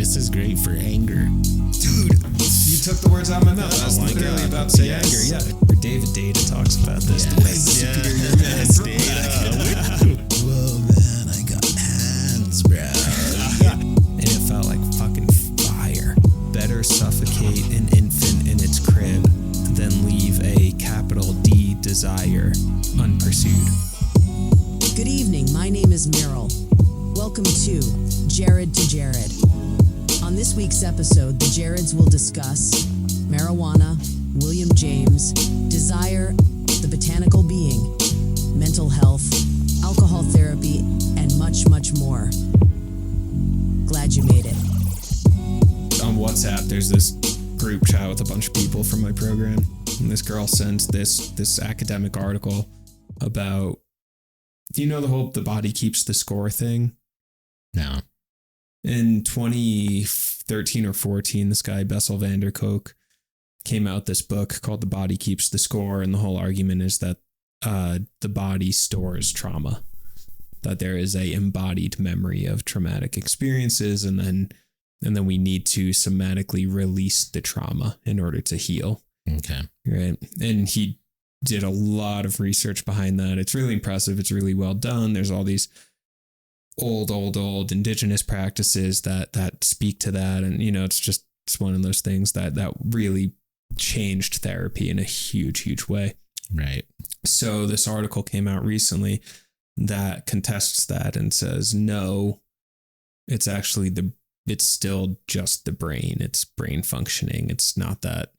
this is great for anger. Dude, you took the words out of my mouth. I was literally about to say anger. Yeah, where David Data talks about this. The way the superior man. Whoa, man, I got hands, bro. And it felt like fucking fire. Better suffocate an infant in its crib than leave a capital D desire unpursued. Good evening, my name is Meryl. Welcome to Jared to Jared. On this week's episode, the Jareds will discuss marijuana, William James, desire, the botanical being, mental health, alcohol therapy, and much, much more. Glad you made it. On WhatsApp, there's this group chat with a bunch of people from my program, and this girl sends this academic article about, do you know the body keeps the score thing? No. In 2013 or 14, this guy Bessel van der Kolk came out with this book called The Body Keeps the Score, and the whole argument is that the body stores trauma, that there is a embodied memory of traumatic experiences, and then we need to somatically release the trauma in order to heal. Okay. Right. And he did a lot of research behind that. It's really impressive. It's really well done. There's all these old indigenous practices that speak to that. And, you know, it's one of those things that really changed therapy in a huge way. Right. So this article came out recently that contests that and says, no, it's actually it's still just the brain. It's brain functioning. It's not that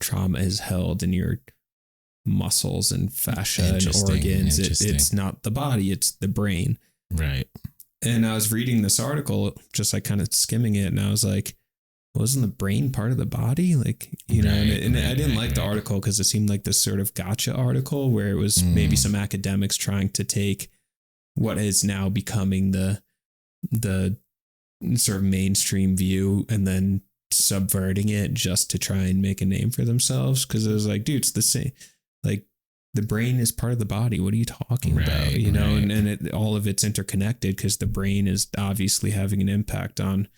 trauma is held in your muscles and fascia and organs. It's not the body, it's the brain. Right. And I was reading this article, just like kind of skimming it, and I was like, wasn't the brain part of the body? Like, you know, and I didn't like the article because it seemed like this sort of gotcha article where it was maybe some academics trying to take what is now becoming the sort of mainstream view and then subverting it just to try and make a name for themselves. Because it was like, dude, it's the same. Like, the brain is part of the body. What are you talking about? You know, and all of it's interconnected because the brain is obviously having an impact on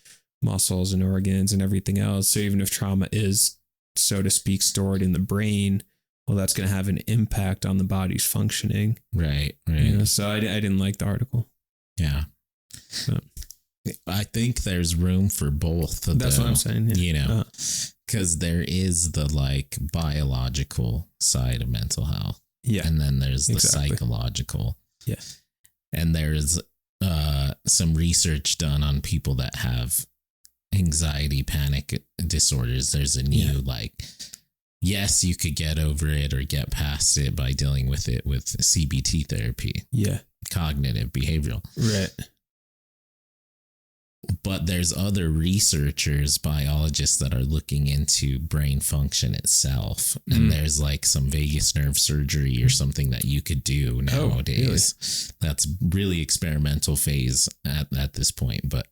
muscles and organs and everything else. So even if trauma is, so to speak, stored in the brain, well, that's going to have an impact on the body's functioning. Right. You know, so I didn't like the article. Yeah. So. I think there's room for both. That's what I'm saying. Yeah. You know, because there is the like biological side of mental health. Yeah. And then there's the psychological. Yeah. And there's some research done on people that have anxiety, panic disorders. There's a new yes, you could get over it or get past it by dealing with it with CBT therapy. Yeah. Cognitive behavioral. Right. But there's other researchers, biologists that are looking into brain function itself. And there's like some vagus nerve surgery or something that you could do nowadays. Really? That's really experimental phase at this point. But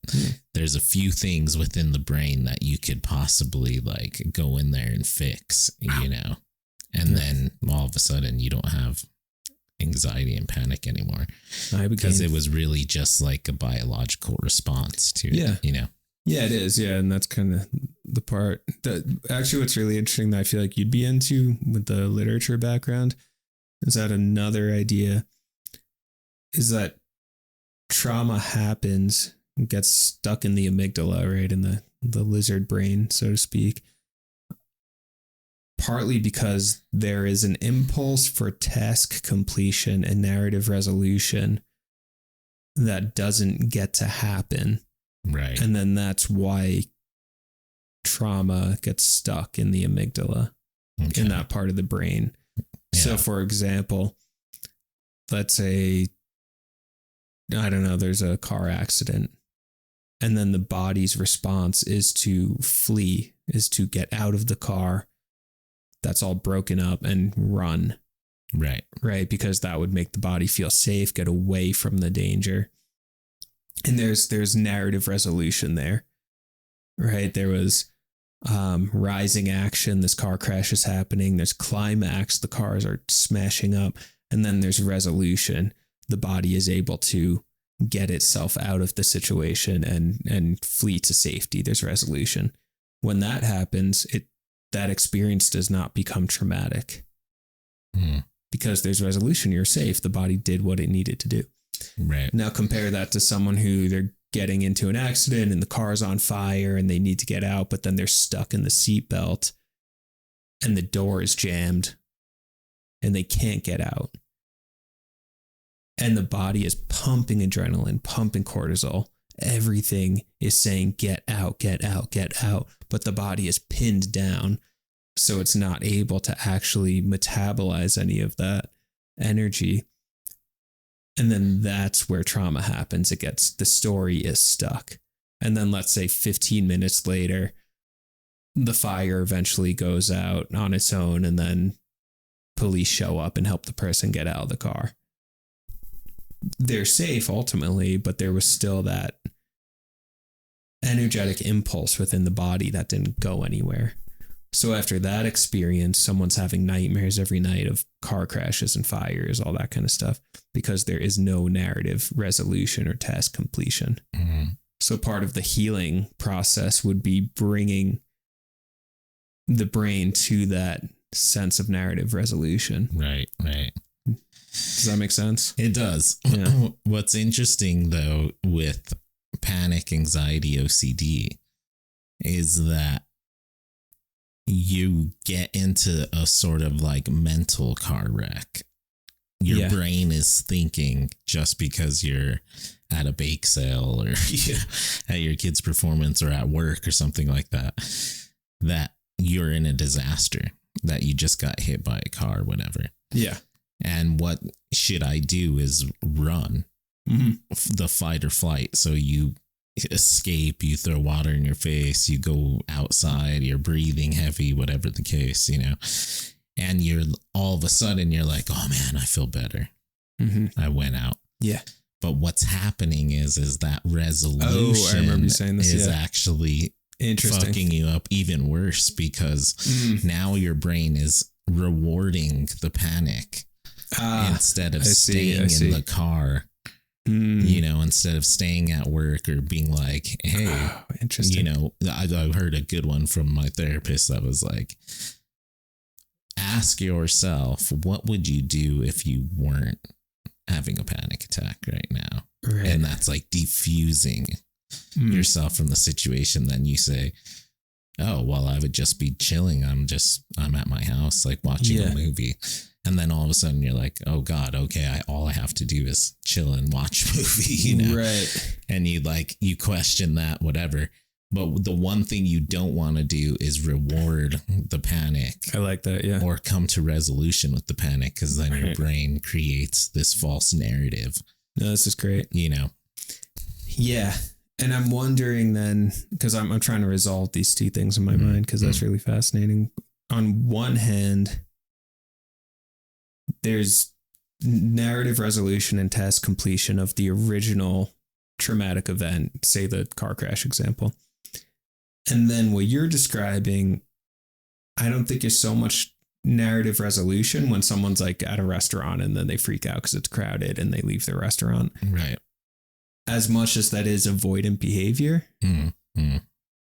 there's a few things within the brain that you could possibly like go in there and fix, you know, and then all of a sudden you don't have anxiety and panic anymore because it was really just like a biological response to you know. Yeah, it is. Yeah. And that's kind of the part that actually what's really interesting that I feel like you'd be into with the literature background is that another idea is that trauma happens, gets stuck in the amygdala, right? In the lizard brain, so to speak. Partly because there is an impulse for task completion and narrative resolution that doesn't get to happen. Right. And then that's why trauma gets stuck in the amygdala, in that part of the brain. Yeah. So, for example, let's say, I don't know, there's a car accident. And then the body's response is to flee, is to get out of the car. That's all broken up and run. Right. Right. Because that would make the body feel safe, get away from the danger. And there's narrative resolution there. Right. There was rising action. This car crash is happening. There's climax. The cars are smashing up. And then there's resolution. The body is able to get itself out of the situation and flee to safety. There's resolution. When that happens, that experience does not become traumatic because there's resolution. You're safe. The body did what it needed to do. Right. Now compare that to someone who they're getting into an accident and the car's on fire and they need to get out, but then they're stuck in the seatbelt and the door is jammed and they can't get out. And the body is pumping adrenaline, pumping cortisol. Everything is saying, get out, get out, get out. But the body is pinned down. So it's not able to actually metabolize any of that energy. And then that's where trauma happens. The story is stuck. And then let's say 15 minutes later, the fire eventually goes out on its own. And then police show up and help the person get out of the car. They're safe ultimately, but there was still that energetic impulse within the body that didn't go anywhere. So after that experience, someone's having nightmares every night of car crashes and fires, all that kind of stuff, because there is no narrative resolution or task completion. Mm-hmm. So part of the healing process would be bringing the brain to that sense of narrative resolution. Right, right. Does that make sense? It does. Yeah. What's interesting, though, with panic, anxiety, OCD is that you get into a sort of like mental car wreck. Your brain is thinking just because you're at a bake sale or at your kid's performance or at work or something like that, that you're in a disaster, that you just got hit by a car, whatever. Yeah. And what should I do is run, the fight or flight. So you escape, you throw water in your face, you go outside, you're breathing heavy, whatever the case, and you're all of a sudden you're like, oh man, I feel better. Mm-hmm. I went out. Yeah. But what's happening is that resolution I remember you saying this, is actually fucking you up even worse because now your brain is rewarding the panic. Instead of staying in the car, instead of staying at work or being like, hey, interesting. I heard a good one from my therapist that was like, ask yourself, what would you do if you weren't having a panic attack right now? Right. And that's like defusing yourself from the situation. Then you say, oh, well, I would just be chilling. I'm at my house, like watching a movie. And then all of a sudden you're like, oh God, okay, all I have to do is chill and watch a movie, Right. And you question that, whatever. But the one thing you don't want to do is reward the panic. I like that, yeah. Or come to resolution with the panic, because then your brain creates this false narrative. No, this is great. Yeah. And I'm wondering then, because I'm trying to resolve these two things in my mind, because that's really fascinating. On one hand, there's narrative resolution and task completion of the original traumatic event, say the car crash example. And then what you're describing, I don't think is so much narrative resolution when someone's like at a restaurant and then they freak out because it's crowded and they leave the restaurant. Right. As much as that is avoidant behavior. And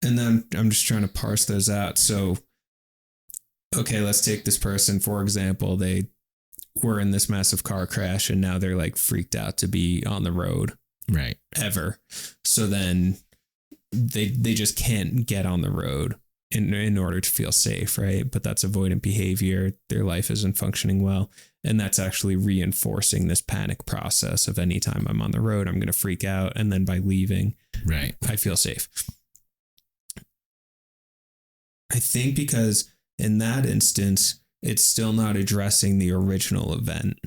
then I'm just trying to parse those out. So, okay, let's take this person, for example. They were in this massive car crash and now they're like freaked out to be on the road. Right. Ever. So then they just can't get on the road in order to feel safe, right? But that's avoidant behavior. Their life isn't functioning well. And that's actually reinforcing this panic process of anytime I'm on the road, I'm going to freak out. And then by leaving, right, I feel safe. I think because in that instance, it's still not addressing the original event.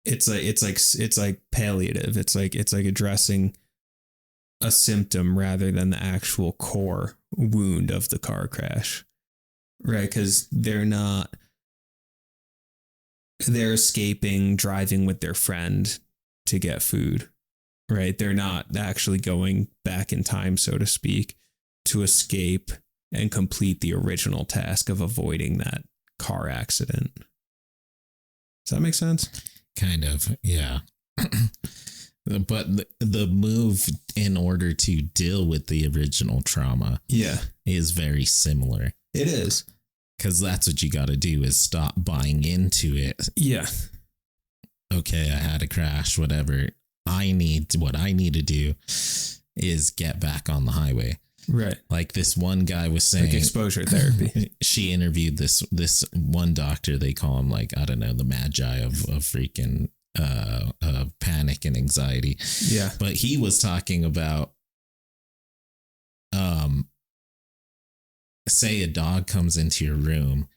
It's like palliative. It's like addressing a symptom rather than the actual core wound of the car crash, right? Because they're escaping, driving with their friend to get food, right? They're not actually going back in time, so to speak, to escape and complete the original task of avoiding that car accident. Does that make sense? Kind of, yeah. But the move in order to deal with the original trauma is very similar. It is. Because that's what you got to do is stop buying into it. Yeah. Okay, I had a crash, whatever. What I need to do is get back on the highway. Right. Like this one guy was saying, like exposure therapy. She interviewed this one doctor. They call him like, I don't know, the magi of freaking panic and anxiety. Yeah. But he was talking about, say a dog comes into your room,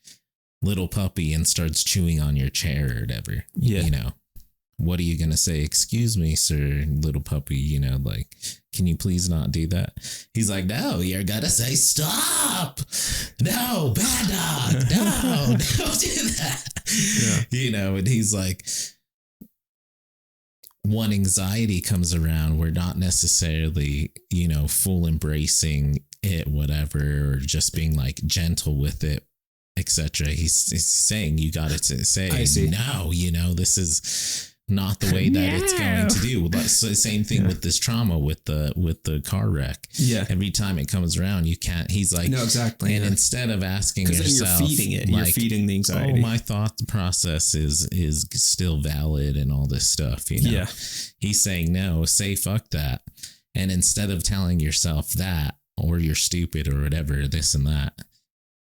little puppy, and starts chewing on your chair or whatever. Yeah. You know, what are you going to say? Excuse me, sir, little puppy, you know, like, can you please not do that? He's like, no, you're going to say, stop. No, bad dog. No, don't do that. Yeah. You know, and he's like, when anxiety comes around, we're not necessarily, you know, full embracing it, whatever, or just being like gentle with it, etc. He's saying you got to say, no, you know, this is not the way that it's going to do. So the same thing with this trauma with the car wreck. Yeah. Every time it comes around, you can't. He's like, no, exactly. And instead of asking yourself, you're feeding it. Like, you're feeding the anxiety. Oh, my thought process is still valid and all this stuff. You know. Yeah. He's saying no. Say fuck that. And instead of telling yourself that, or you're stupid or whatever, this and that,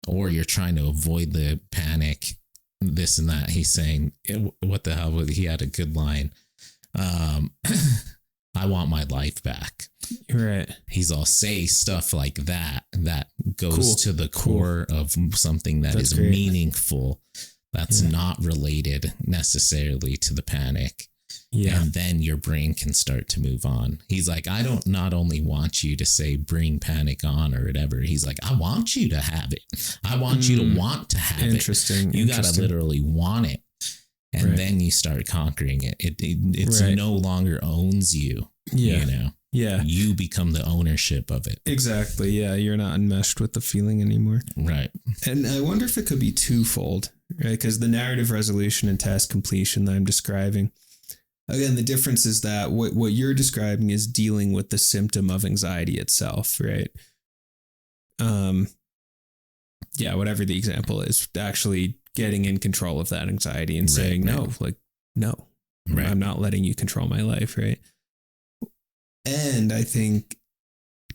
or you're trying to avoid the panic, this and that, he's saying, what the hell? He had a good line. I want my life back. Right. He's all say stuff like that goes to the core of something that's great. Meaningful. That's not related necessarily to the panic. Yeah. And then your brain can start to move on. He's like, I don't not only want you to say bring panic on or whatever. He's like, I want you to have it. I want you to want to have it. Interesting. You got to literally want it. And then you start conquering it. It's no longer owns you. Yeah. You know? Yeah. You become the ownership of it. Exactly. Yeah. You're not enmeshed with the feeling anymore. Right. And I wonder if it could be twofold, right? Because the narrative resolution and task completion that I'm describing, again, the difference is that what you're describing is dealing with the symptom of anxiety itself, right? Yeah, whatever the example is, actually getting in control of that anxiety and saying, no, I'm not letting you control my life, right? And I think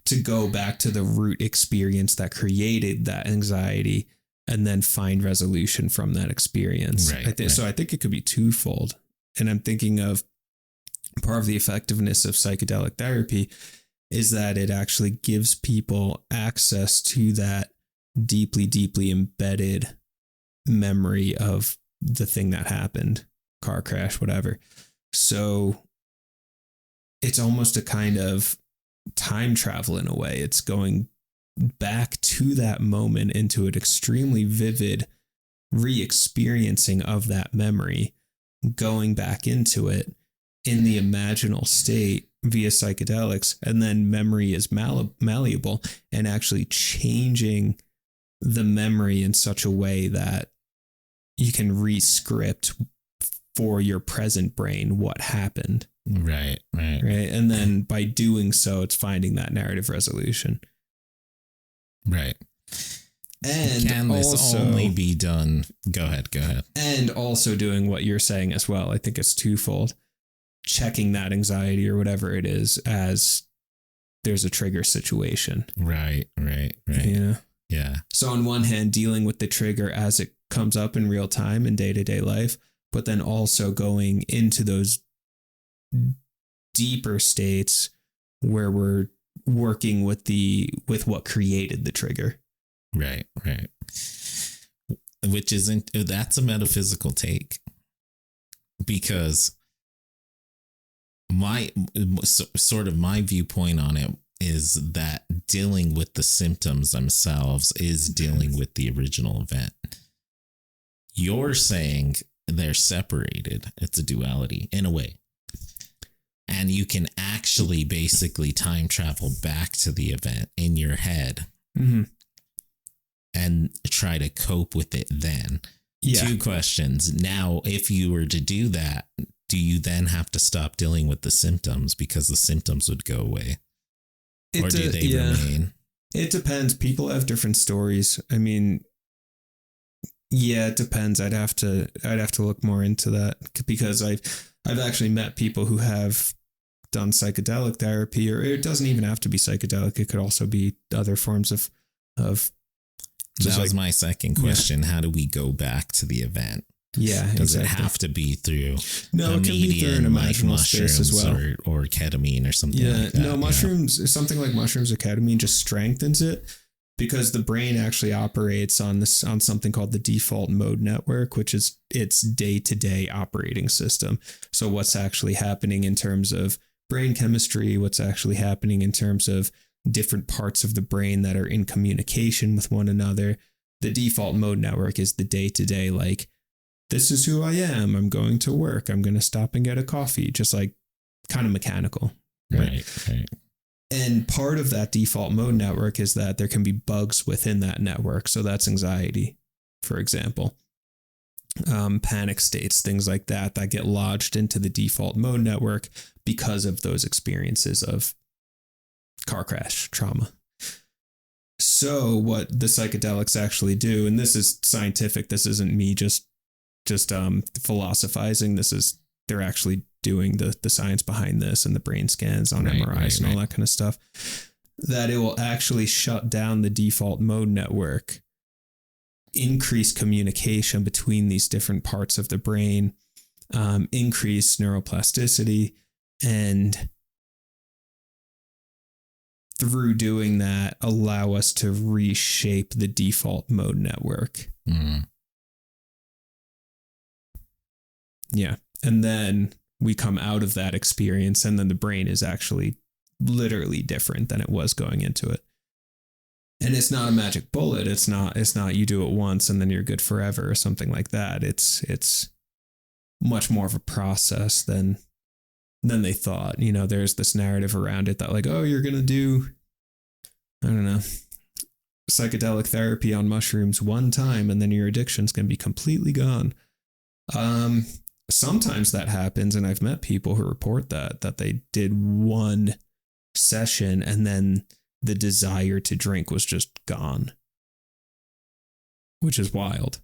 to go back to the root experience that created that anxiety and then find resolution from that experience. So I think it could be twofold. And I'm thinking of part of the effectiveness of psychedelic therapy is that it actually gives people access to that deeply, deeply embedded memory of the thing that happened, car crash, whatever. So it's almost a kind of time travel in a way. It's going back to that moment into an extremely vivid re-experiencing of that memory, going back into it in the imaginal state via psychedelics, and then memory is malleable and actually changing the memory in such a way that you can re-script for your present brain what happened. Right. And then by doing so, it's finding that narrative resolution. Right. And can this also only be done? Go ahead. And also doing what you're saying as well. I think it's twofold. Checking that anxiety or whatever it is as there's a trigger situation. Right. Yeah. So on one hand, dealing with the trigger as it comes up in real time in day-to-day life, but then also going into those deeper states where we're working with what created the trigger. Right. That's a metaphysical take, because my viewpoint on it is that dealing with the symptoms themselves is dealing with the original event. You're saying they're separated. It's a duality in a way. And you can actually basically time travel back to the event in your head and try to cope with it then. Yeah. 2 questions. Now, if you were to do that, do you then have to stop dealing with the symptoms because the symptoms would go away? Or do they remain? It depends. People have different stories. I mean, yeah, it depends. I'd have to look more into that, because I've actually met people who have done psychedelic therapy, or it doesn't even have to be psychedelic. It could also be other forms of. That was my second question. Yeah. How do we go back to the event? Yeah, does it have to be through it can be through an imaginal space as well, or ketamine or something like that? No, mushrooms, something like mushrooms or ketamine just strengthens it, because the brain actually operates on something called the default mode network, which is its day-to-day operating system. So what's actually happening in terms of brain chemistry, what's actually happening in terms of different parts of the brain that are in communication with one another. The default mode network is the day-to-day, like, this is who I am. I'm going to work. I'm going to stop and get a coffee, just like kind of mechanical. Right. And part of that default mode network is that there can be bugs within that network. So that's anxiety, for example, panic states, things like that get lodged into the default mode network because of those experiences of car crash, trauma. So what the psychedelics actually do, and this is scientific, this isn't me just philosophizing. They're actually doing the science behind this and the brain scans on MRIs and all that kind of stuff, that it will actually shut down the default mode network, increase communication between these different parts of the brain, increase neuroplasticity, and through doing that, allow us to reshape the default mode network. Mm. Yeah. And then we come out of that experience, and then the brain is actually literally different than it was going into it. And it's not a magic bullet. It's not you do it once and then you're good forever or something like that. It's much more of a process than they thought. You know, there's this narrative around it that, like, oh, you're going to do, I don't know, psychedelic therapy on mushrooms one time and then your addiction's going to be completely gone. Sometimes that happens, and I've met people who report that they did one session and then the desire to drink was just gone, which is wild.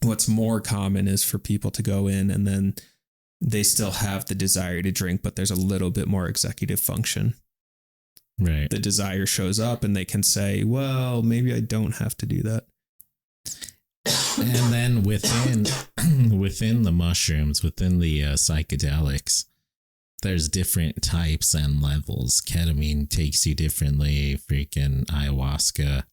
What's more common is for people to go in and then they still have the desire to drink, but there's a little bit more executive function. Right. The desire shows up and they can say, well, maybe I don't have to do that. And then within the mushrooms, within the psychedelics, there's different types and levels. Ketamine takes you differently. Freaking ayahuasca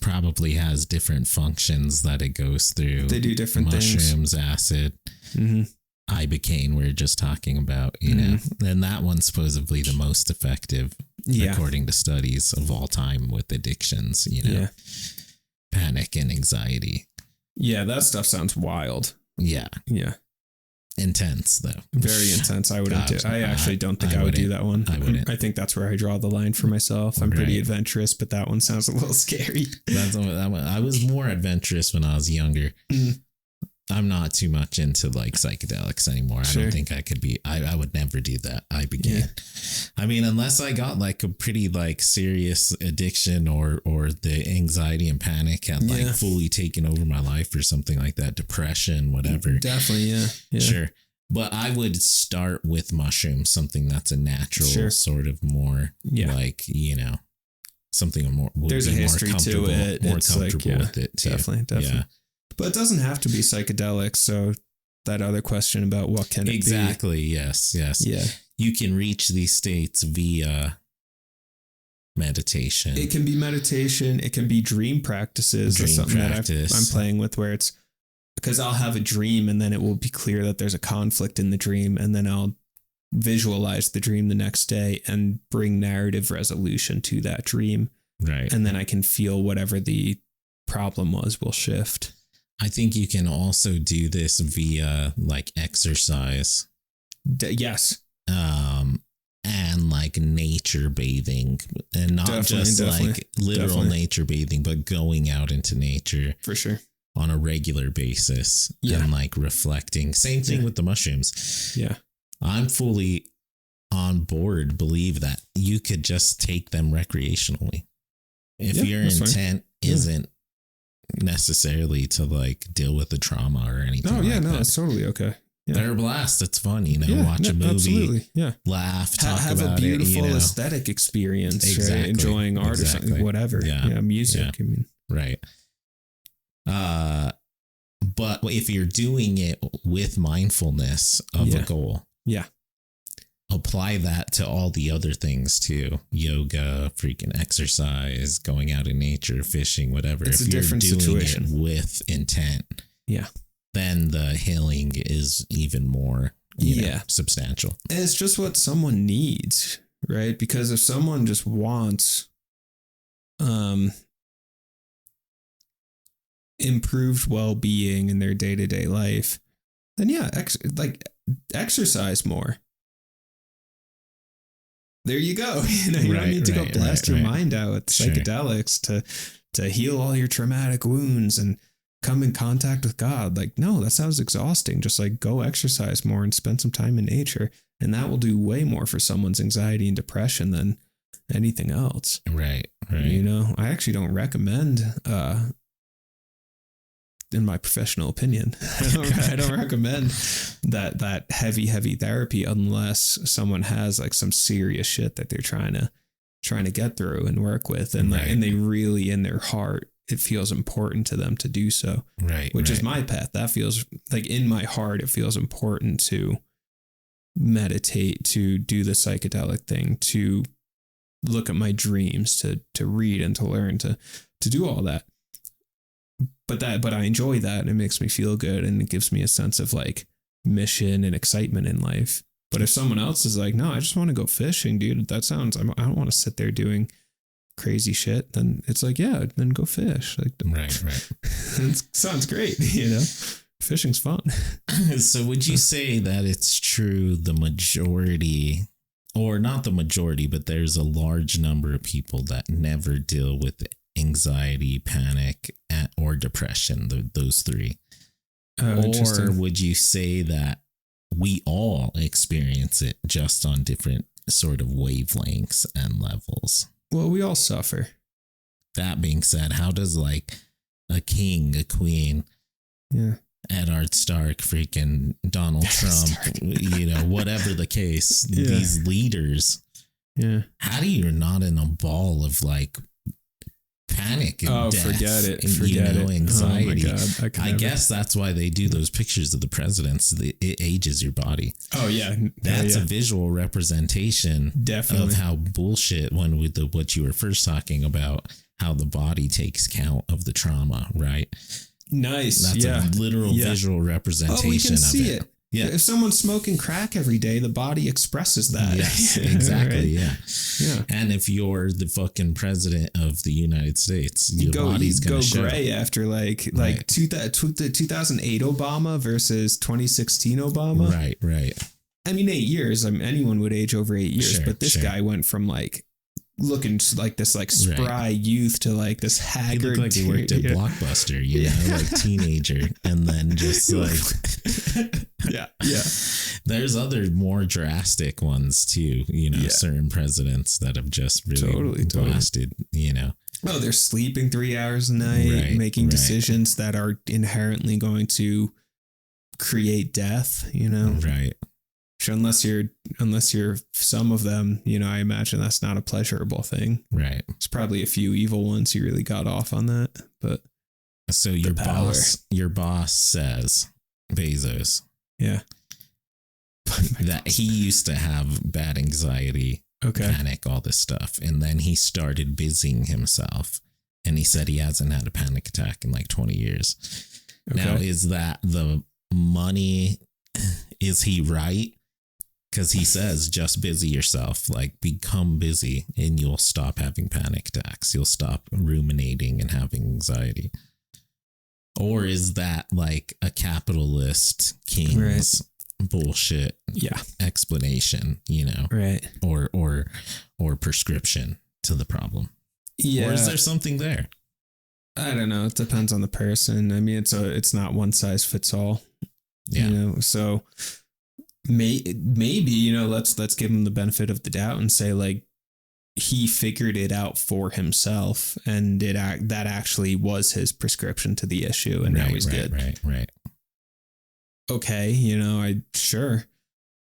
probably has different functions that it goes through. They do different mushrooms, things. Acid, ibogaine. We're just talking about, you know, and that one's supposedly the most effective, according to studies of all time with addictions. You know. Yeah. Panic and anxiety. Yeah, that stuff sounds wild. Yeah. Yeah. Intense, though. Very intense. I wouldn't do. I actually don't think I would do that one. I wouldn't. I think that's where I draw the line for myself. I'm pretty adventurous, but that one sounds a little scary. I was more adventurous when I was younger. I'm not too much into like psychedelics anymore. Sure. I don't think I could be. I would never do that. I mean, unless I got like a pretty like serious addiction or the anxiety and panic had like fully taken over my life or something like that, depression, whatever. Definitely, yeah. Sure. But I would start with mushrooms, something that's a natural sort of more like, you know, something more. There's a history to it. More comfortable with it too. Definitely. Yeah. But it doesn't have to be psychedelic. So that other question about what can it be? Exactly. Yes. Yeah. You can reach these states via meditation. It can be meditation. It can be dream practices. That's something that I'm playing with, where it's because I'll have a dream and then it will be clear that there's a conflict in the dream. And then I'll visualize the dream the next day and bring narrative resolution to that dream. Right. And then I can feel whatever the problem was will shift. I think you can also do this via like exercise. Yes. And like nature bathing, and not just like literal nature bathing, but going out into nature. For sure. on a regular basis and like reflecting. Same thing with the mushrooms. Yeah. I'm fully on board, believe that you could just take them recreationally. If your intent isn't necessarily to like deal with the trauma or anything. Oh yeah, like no, that. it's totally okay. Yeah. They're a blast. It's fun, watch a movie, absolutely. Yeah, laugh, talk have about a beautiful it, aesthetic experience, exactly. right? Enjoying art or something, whatever. Yeah, music. Yeah. I mean, right. But if you're doing it with mindfulness of a goal, apply that to all the other things too. Yoga, freaking exercise, going out in nature, fishing, whatever. It's if a you're different doing situation. it with intent, then the healing is even more substantial. And it's just what someone needs, right? Because if someone just wants improved well-being in their day-to-day life, then exercise more. There you go. You don't need to go blast your mind out with psychedelics to heal all your traumatic wounds and come in contact with God. Like, no, that sounds exhausting. Just like go exercise more and spend some time in nature. And that will do way more for someone's anxiety and depression than anything else. Right. I actually don't recommend, in my professional opinion, I don't recommend that heavy therapy unless someone has like some serious shit that they're trying to get through and work with, and and they really in their heart it feels important to them to do so. Which is my path. That feels like in my heart it feels important to meditate, to do the psychedelic thing, to look at my dreams, to read and to learn, to do all that. But I enjoy that, and it makes me feel good, and it gives me a sense of like mission and excitement in life. But if someone else is like, no, I just want to go fishing, dude, I don't want to sit there doing crazy shit, then it's like, yeah, then go fish. Like, right. It sounds great, Fishing's fun. So would you say that it's true the majority, or not the majority, but there's a large number of people that never deal with anxiety, panic, or depression, those three? Or would you say that we all experience it just on different sort of wavelengths and levels? Well, we all suffer. That being said, how does like a king, a queen, Edward Stark, freaking Donald Trump, whatever the case, these leaders, how do you not in a ball of like panic and death, forget it, anxiety? Oh my God, I guess that's why they do those pictures of the presidents. It ages your body. Oh yeah, that's a visual representation, definitely, of how bullshit. When with what you were first talking about, how the body takes count of the trauma, right? Nice. That's a literal visual representation. Oh, we can see it. it. Yeah. If someone's smoking crack every day, the body expresses that. Yes, exactly. Right? Yeah. And if you're the fucking president of the United States, your body's going to go gray after like 2008 Obama versus 2016 Obama. Right. I mean, 8 years. I mean, anyone would age over 8 years, but this guy went from like looking like this like spry youth to like this haggard. He looked like he worked at Blockbuster, like teenager, and then just like There's other more drastic ones too, certain presidents that have just really blasted, Oh, they're sleeping 3 hours a night, making decisions that are inherently going to create death, Right. Unless you're some of them, I imagine that's not a pleasurable thing. Right. It's probably a few evil ones who really got off on that. But so your boss says, Bezos, that he used to have bad anxiety, panic, all this stuff. And then he started busying himself. And he said he hasn't had a panic attack in like 20 years. Now, is that the money? Is he right? Because he says, just busy yourself, like become busy and you'll stop having panic attacks. You'll stop ruminating and having anxiety. Or is that like a capitalist king's bullshit explanation, Right. Or prescription to the problem? Yeah. Or is there something there? I don't know. It depends on the person. I mean, it's not one size fits all. Yeah. You know, so maybe, you know, let's give him the benefit of the doubt and say like he figured it out for himself, and that actually was his prescription to the issue, and now he's good. Right. Okay, you know,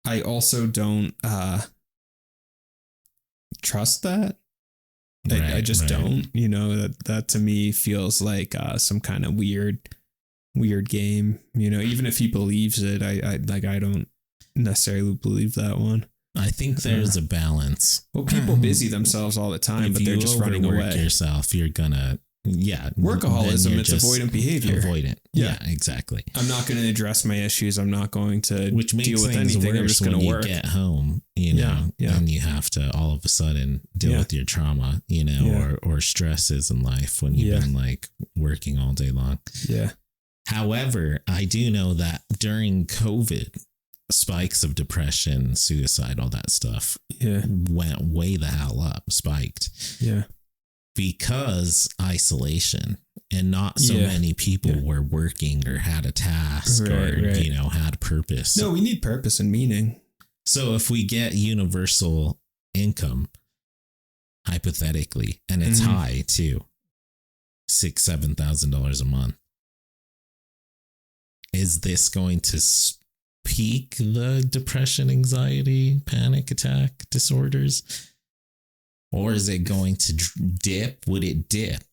I also don't trust that. I just don't, you know, that to me feels like some kind of weird game, you know, even if he believes it, I don't necessarily believe that one. I think there's a balance. Well, people busy themselves all the time, but they're just running away. Yourself, you're gonna, workaholism, it's avoidant behavior. Avoidant. Yeah, exactly. I'm not going to address my issues. I'm not going to deal with anything. I'm just going to work. You get home, you know, and you have to all of a sudden deal with your trauma, you know, or stresses in life when you've been like working all day long. Yeah. However, I do know that during COVID, spikes of depression, suicide, all that stuff went way the hell up, spiked. Yeah. Because isolation, and not so many people were working or had a task you know, had purpose. No, we need purpose and meaning. So if we get universal income, hypothetically, and it's high too, $6,000-$7,000 a month, is this going to peak the depression, anxiety, panic attack disorders? Or is it going to dip? Would it dip?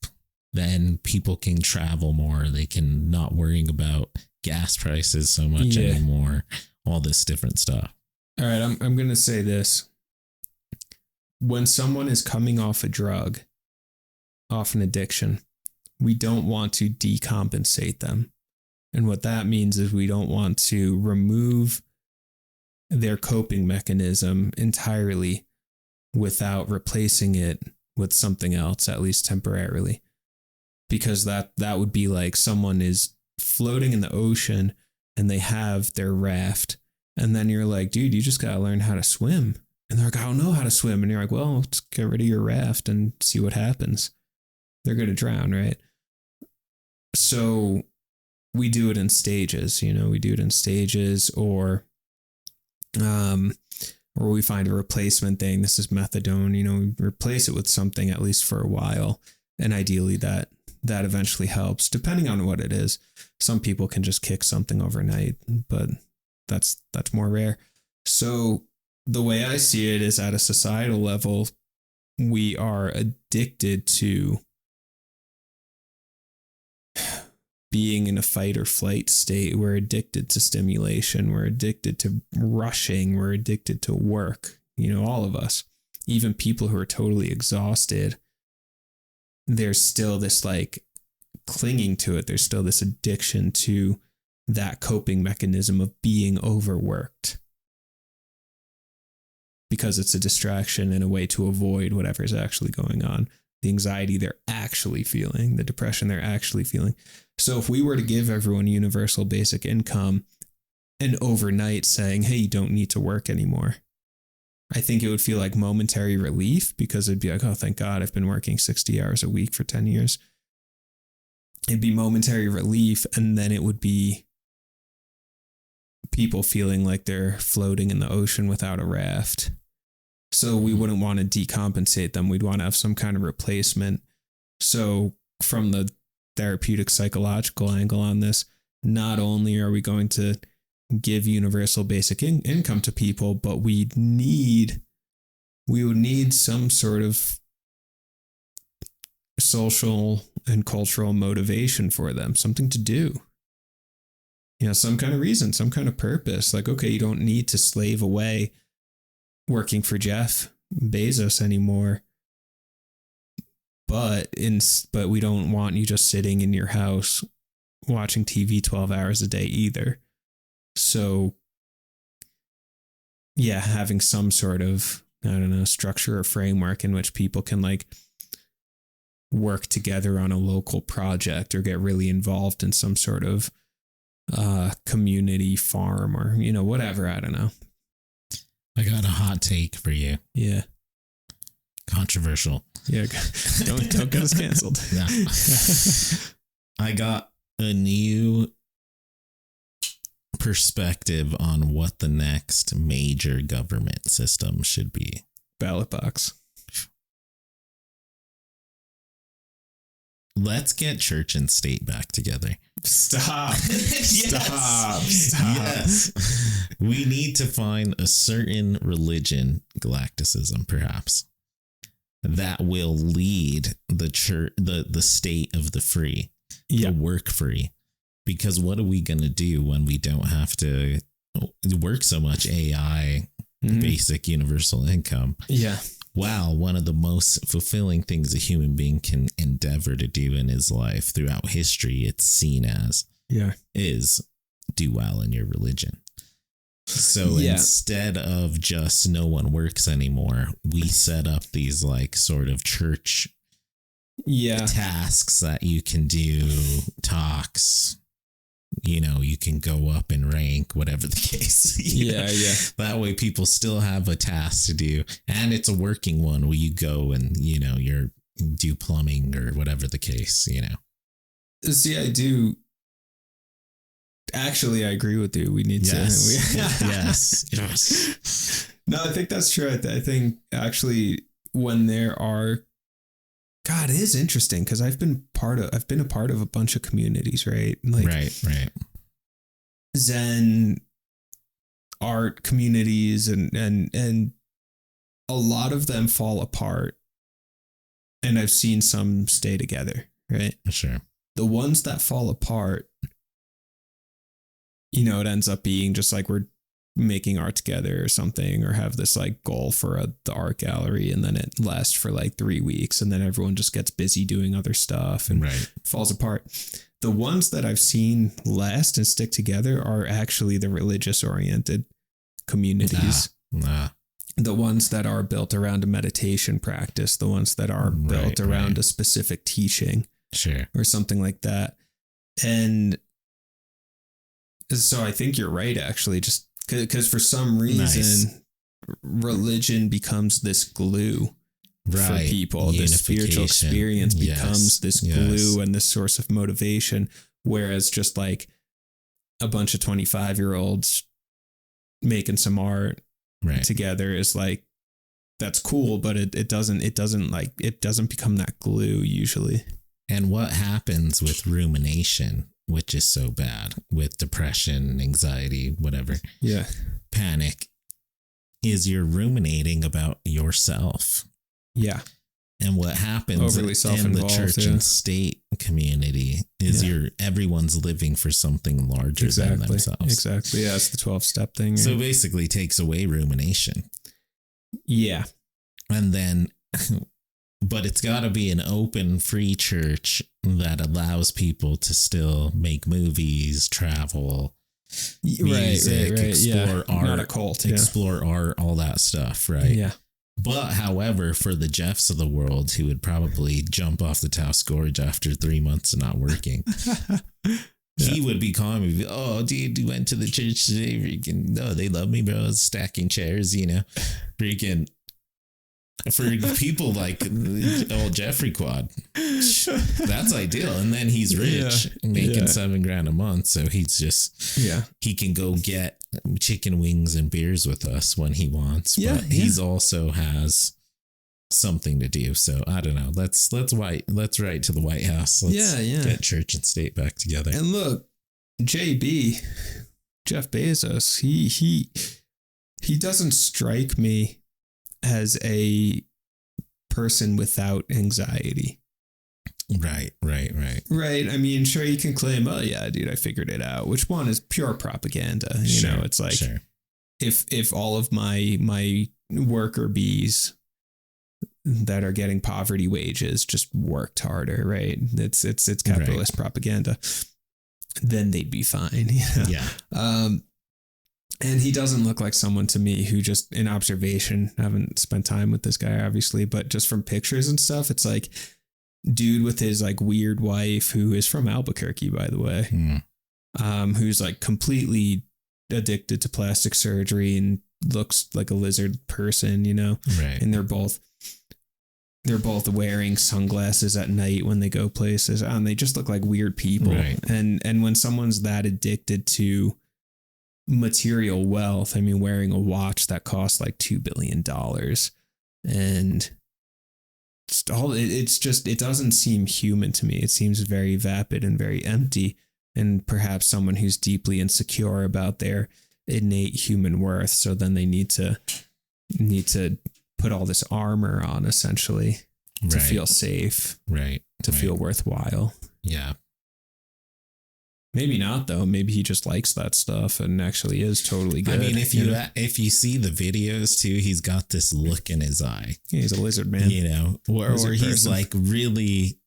Then people can travel more. They can not worrying about gas prices so much anymore. All this different stuff. All right, I'm going to say this. When someone is coming off a drug, off an addiction, we don't want to decompensate them. And what that means is we don't want to remove their coping mechanism entirely without replacing it with something else, at least temporarily. Because that would be like someone is floating in the ocean and they have their raft. And then you're like, dude, you just got to learn how to swim. And they're like, I don't know how to swim. And you're like, well, let's get rid of your raft and see what happens. They're going to drown, right? So we do it in stages, you know, we do it in stages, or we find a replacement thing. This is methadone, you know, we replace it with something at least for a while. And ideally that eventually helps, depending on what it is. Some people can just kick something overnight, but that's more rare. So the way I see it is, at a societal level, we are addicted to being in a fight or flight state. We're addicted to stimulation. We're addicted to rushing. We're addicted to work. You know, all of us, even people who are totally exhausted, there's still this like clinging to it. There's still this addiction to that coping mechanism of being overworked, because it's a distraction and a way to avoid whatever's actually going on. The anxiety they're actually feeling, the depression they're actually feeling. So if we were to give everyone universal basic income and overnight saying, hey, you don't need to work anymore, I think it would feel like momentary relief, because it'd be like, oh, thank God, I've been working 60 hours a week for 10 years. It'd be momentary relief. And then it would be people feeling like they're floating in the ocean without a raft. So we wouldn't want to decompensate them. We'd want to have some kind of replacement. So from the therapeutic psychological angle on this, not only are we going to give universal basic income to people, but we would need some sort of social and cultural motivation for them, something to do. You know, some kind of reason, some kind of purpose. Like, okay, you don't need to slave away working for Jeff Bezos anymore, but we don't want you just sitting in your house watching TV 12 hours a day either. So yeah, having some sort of, I don't know, structure or framework in which people can like work together on a local project or get really involved in some sort of community farm, or, you know, whatever. I don't know. I got a hot take for you. Yeah. Controversial. Yeah. Don't get us canceled. No. I got a new perspective on what the next major government system should be. Ballot box. Let's get church and state back together. Stop. Stop. Yes. We need to find a certain religion, galacticism perhaps, that will lead the church, the state of the free, the work free. Because what are we going to do when we don't have to work so much? AI, basic universal income. Yeah. Wow, one of the most fulfilling things a human being can endeavor to do in his life throughout history, it's seen as, is do well in your religion. So instead of just no one works anymore, we set up these like sort of church tasks that you can do, talks. You know, you can go up in rank, whatever the case. Yeah. That way people still have a task to do. And it's a working one where you go and, you know, you're do plumbing or whatever the case, you know. See, I do. Actually, I agree with you. We need to. Yes. No, I think that's true. I think actually when there are, God, it is interesting because I've been a part of a bunch of communities, right? Like right. Zen art communities and a lot of them fall apart. And I've seen some stay together, right? Sure. The ones that fall apart, you know, it ends up being just like we're making art together or something, or have this like goal for the art gallery, and then it lasts for like 3 weeks, and then everyone just gets busy doing other stuff and falls apart. The ones that I've seen last and stick together are actually the religious oriented communities. The ones that are built around a meditation practice, the ones that are built around a specific teaching, or something like that. And so I think you're right, actually, just because for some reason, religion becomes this glue for people. The spiritual experience becomes this glue and this source of motivation. Whereas just like a bunch of 25-year-olds making some art together is like, that's cool, but it doesn't become that glue usually. And what happens with rumination, which is so bad, with depression, anxiety, whatever, panic, is you're ruminating about yourself. Yeah. And what happens in the church and state community is everyone's living for something larger than themselves. Exactly. Yeah, it's the 12-step thing. So basically takes away rumination. Yeah. And then, but it's got to be an open, free church that allows people to still make movies, travel, music, explore art, not a cult, explore art, all that stuff, right? Yeah. But however, for the Jeffs of the world who would probably jump off the Taos Gorge after 3 months of not working, he would be calling me, oh, dude, you went to the church today, freaking, no, they love me, bro, stacking chairs, you know, freaking. For people like old Jeffrey Quad, that's ideal. And then he's rich, making $7,000 a month. So he's just, he can go get chicken wings and beers with us when he wants. But he's also has something to do. So I don't know. Let's write to the White House. Let's get church and state back together. And look, JB, Jeff Bezos, he doesn't strike me as a person without anxiety. Right. I mean, sure, you can claim, oh yeah, dude, I figured it out, which one is pure propaganda. You know, it's like if all of my worker bees that are getting poverty wages just worked harder, right? It's capitalist propaganda, then they'd be fine. You know? And he doesn't look like someone to me who just, in observation, I haven't spent time with this guy, obviously, but just from pictures and stuff, it's like dude with his like weird wife who is from Albuquerque, by the way, who's like completely addicted to plastic surgery and looks like a lizard person, you know, and they're both they're both wearing sunglasses at night when they go places, and they just look like weird people. Right. And when someone's that addicted to material wealth, I mean, wearing a watch that costs like $2 billion, and it doesn't seem human to me. It seems very vapid and very empty, and perhaps someone who's deeply insecure about their innate human worth. So then they need to put all this armor on, essentially, to feel safe, to feel worthwhile. Yeah. Maybe not, though. Maybe he just likes that stuff and actually is totally good. I mean, if you see the videos too, he's got this look in his eye. Yeah, he's a lizard man, or he's like really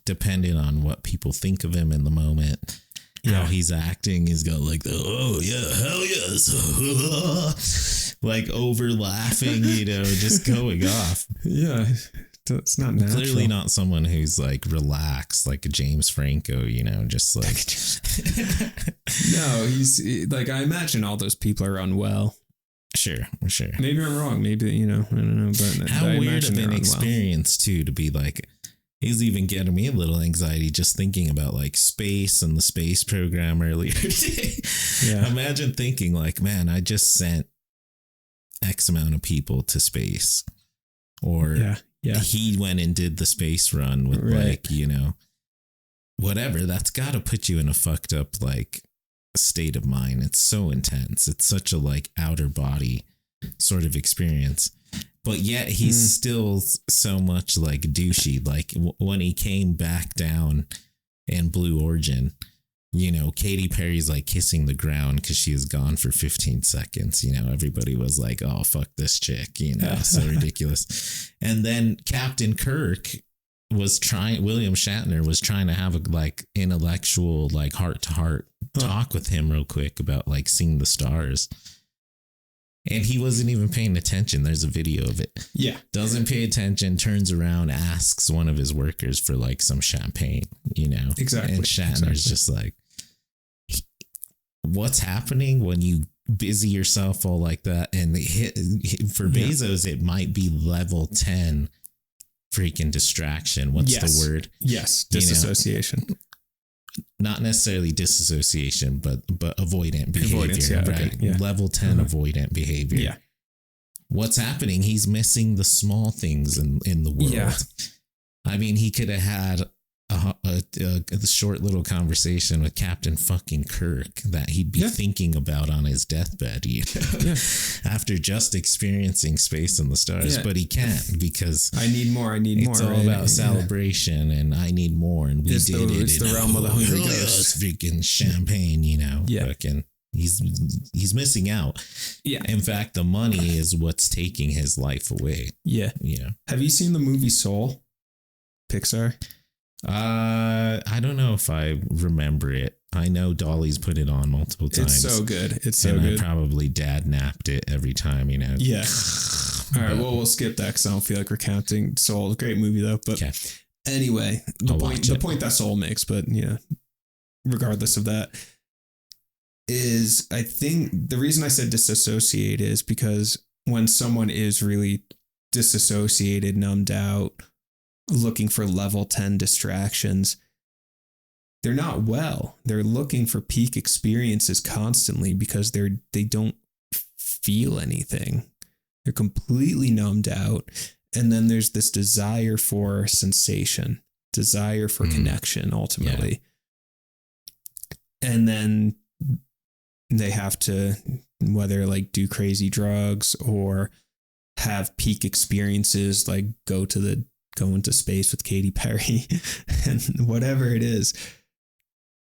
dependent on what people think of him in the moment. How he's acting, he's got like the hell yes, like over laughing, just going off. Yeah, it's not natural. Clearly not someone who's like relaxed, like a James Franco, just like. No, he's like, I imagine all those people are unwell. Sure. Maybe I'm wrong. Maybe I don't know. But how weird of an experience too to be like. He's even getting me a little anxiety just thinking about like space and the space program earlier today. Yeah. Imagine thinking like, man, I just sent X amount of people to space. Or he went and did the space run with like, whatever. That's got to put you in a fucked up like state of mind. It's so intense. It's such a like outer body sort of experience. But yet he's still so much like douchey. Like when he came back down in Blue Origin, Katy Perry's like kissing the ground because she is gone for 15 seconds. Everybody was like, oh, fuck this chick, so ridiculous. And then Captain Kirk William Shatner was trying to have a like intellectual, like heart to heart talk with him real quick about like seeing the stars. And he wasn't even paying attention. There's a video of it. Yeah. Doesn't pay attention, turns around, asks one of his workers for like some champagne, Exactly. And Shatner's just like, what's happening when you busy yourself all like that? And for Bezos, it might be level 10 freaking distraction. What's the word? Yes. Disassociation. Not necessarily disassociation, but avoidant behavior, right? Okay. Yeah. Level 10 avoidant behavior. Yeah. What's happening? He's missing the small things in the world. Yeah. I mean, he could have had a short little conversation with Captain fucking Kirk that he'd be thinking about on his deathbed, after just experiencing space and the stars. Yeah. But he can't because I need more. It's all about celebration and I need more. And we did it. It's the realm of the hungry ghost. Freaking champagne, fucking. He's missing out. Yeah. In fact, the money is what's taking his life away. Yeah. Have you seen the movie Soul? Pixar? I don't know if I remember it. I know Dolly's put it on multiple times. It's so good. It's so good. I probably dad napped it every time, Yeah. All right. Well, we'll skip that because I don't feel like recounting Soul. Great movie though. But anyway, the point that Soul makes, but regardless of that, is I think the reason I said disassociate is because when someone is really disassociated, numbed out, looking for level 10 distractions, they're not well. They're looking for peak experiences constantly because they don't feel anything. They're completely numbed out. And then there's this desire for sensation, desire for connection, ultimately. Yeah. And then they have to, whether like do crazy drugs or have peak experiences, like go into space with Katy Perry and whatever it is,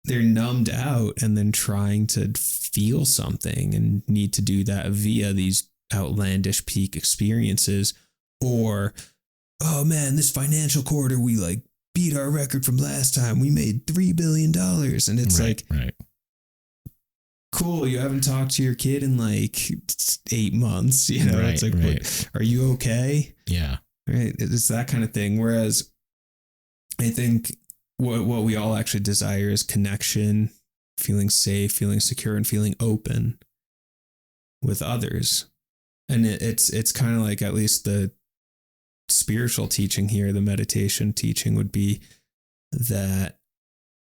they're numbed out and then trying to feel something and need to do that via these outlandish peak experiences. Or, oh man, this financial quarter, we like beat our record from last time. We made $3 billion. And it's cool. You haven't talked to your kid in like 8 months. It's like, what, are you okay? Yeah. Right. It's that kind of thing. Whereas I think what we all actually desire is connection, feeling safe, feeling secure, and feeling open with others. And it's kind of like, at least the spiritual teaching here, the meditation teaching would be that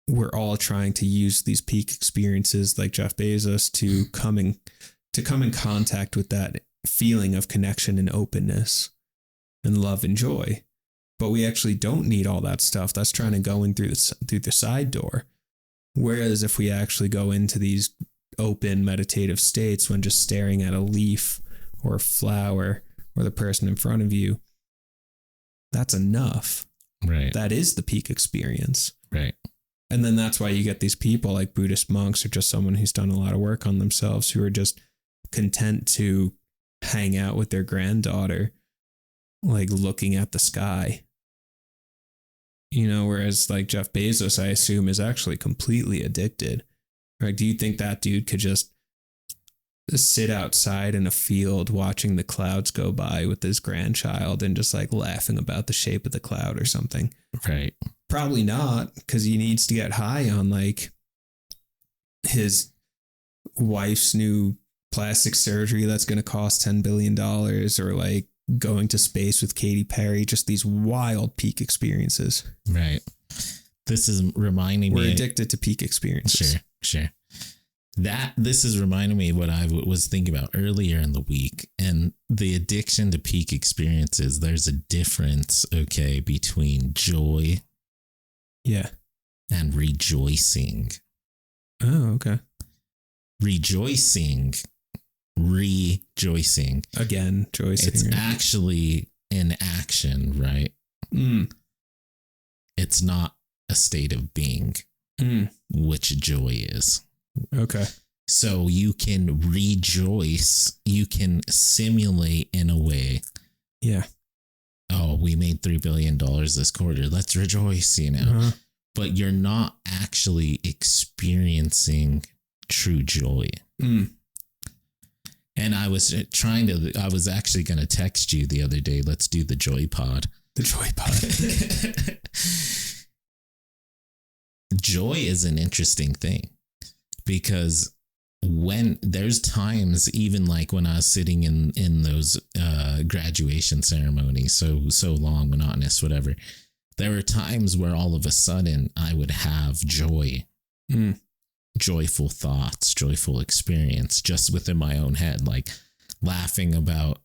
we're all trying to use these peak experiences like Jeff Bezos to come in contact with that feeling of connection and openness and love and joy. But we actually don't need all that stuff. That's trying to go in through the side door. Whereas if we actually go into these open meditative states when just staring at a leaf or a flower or the person in front of you, that's enough. Right. That is the peak experience. Right. And then that's why you get these people like Buddhist monks or just someone who's done a lot of work on themselves who are just content to hang out with their granddaughter, like looking at the sky. Whereas like Jeff Bezos, I assume, is actually completely addicted. Right? Do you think that dude could just sit outside in a field watching the clouds go by with his grandchild and just like laughing about the shape of the cloud or something? Right. Probably not, because he needs to get high on like his wife's new plastic surgery that's going to cost $10 billion, or like going to space with Katy Perry, just these wild peak experiences. Right. This is reminding me. We're addicted to peak experiences. Sure. This is reminding me of what I was thinking about earlier in the week, and the addiction to peak experiences. There's a difference, okay, between joy, and rejoicing. Oh, okay. Rejoicing. Again, joicing. It's actually an action, right? It's not a state of being, which joy is. Okay. So you can rejoice, you can simulate in a way. Yeah. Oh, we made $3 billion this quarter. Let's rejoice, Uh-huh. But you're not actually experiencing true joy. And I was actually going to text you the other day. Let's do the joy pod. The joy pod. Joy is an interesting thing, because when there's times, even like when I was sitting in those graduation ceremonies, so long, monotonous, whatever, there were times where all of a sudden I would have joy, joyful thoughts, joyful experience just within my own head, like laughing about,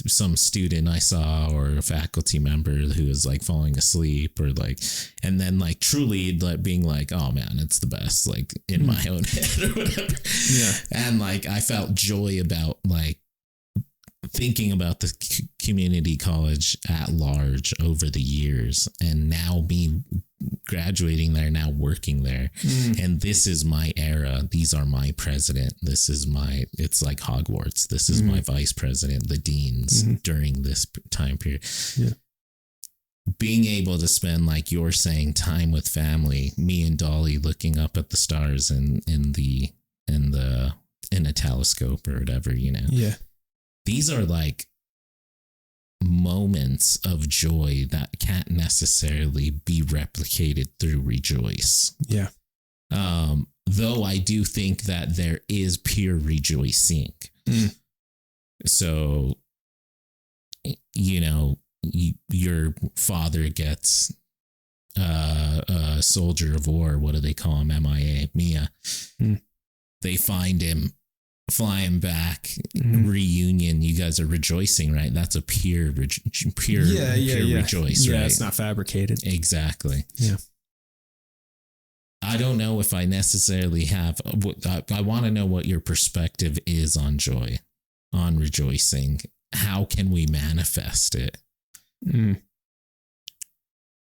some student I saw or a faculty member who was like falling asleep, or like, and then like truly like being like, oh man, it's the best, like in my own head or whatever. Yeah. And like, I felt joy about like thinking about the community college at large over the years, and now me graduating there, now working there. And this is my era. These are my president. It's like Hogwarts. This is my vice president, the deans during this time period. Yeah. Being able to spend, like you're saying, time with family, me and Dolly looking up at the stars in a telescope or whatever, Yeah. These are like moments of joy that can't necessarily be replicated through rejoice. Yeah. Though I do think that there is pure rejoicing. So, your father gets a soldier of war. What do they call him? Mia. They find him, fly him back, reunion. You guys are rejoicing, right? That's a pure rejoice, yeah, right? It's not fabricated. Exactly. Yeah. I don't know if I necessarily have. I want to know what your perspective is on joy, on rejoicing. How can we manifest it?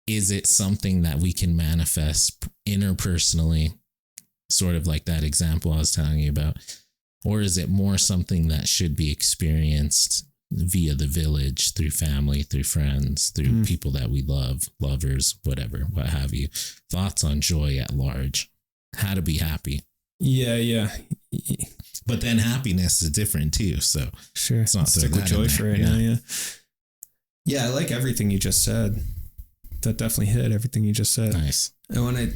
Is it something that we can manifest interpersonally, sort of like that example I was telling you about? Or is it more something that should be experienced via the village, through family, through friends, through people that we love, lovers, whatever, what have you? Thoughts on joy at large, how to be happy. Yeah. But then happiness is different too. So sure, it's not stick with joy for right now. Yeah. Yeah, I like everything you just said. That definitely hit everything you just said. Nice. And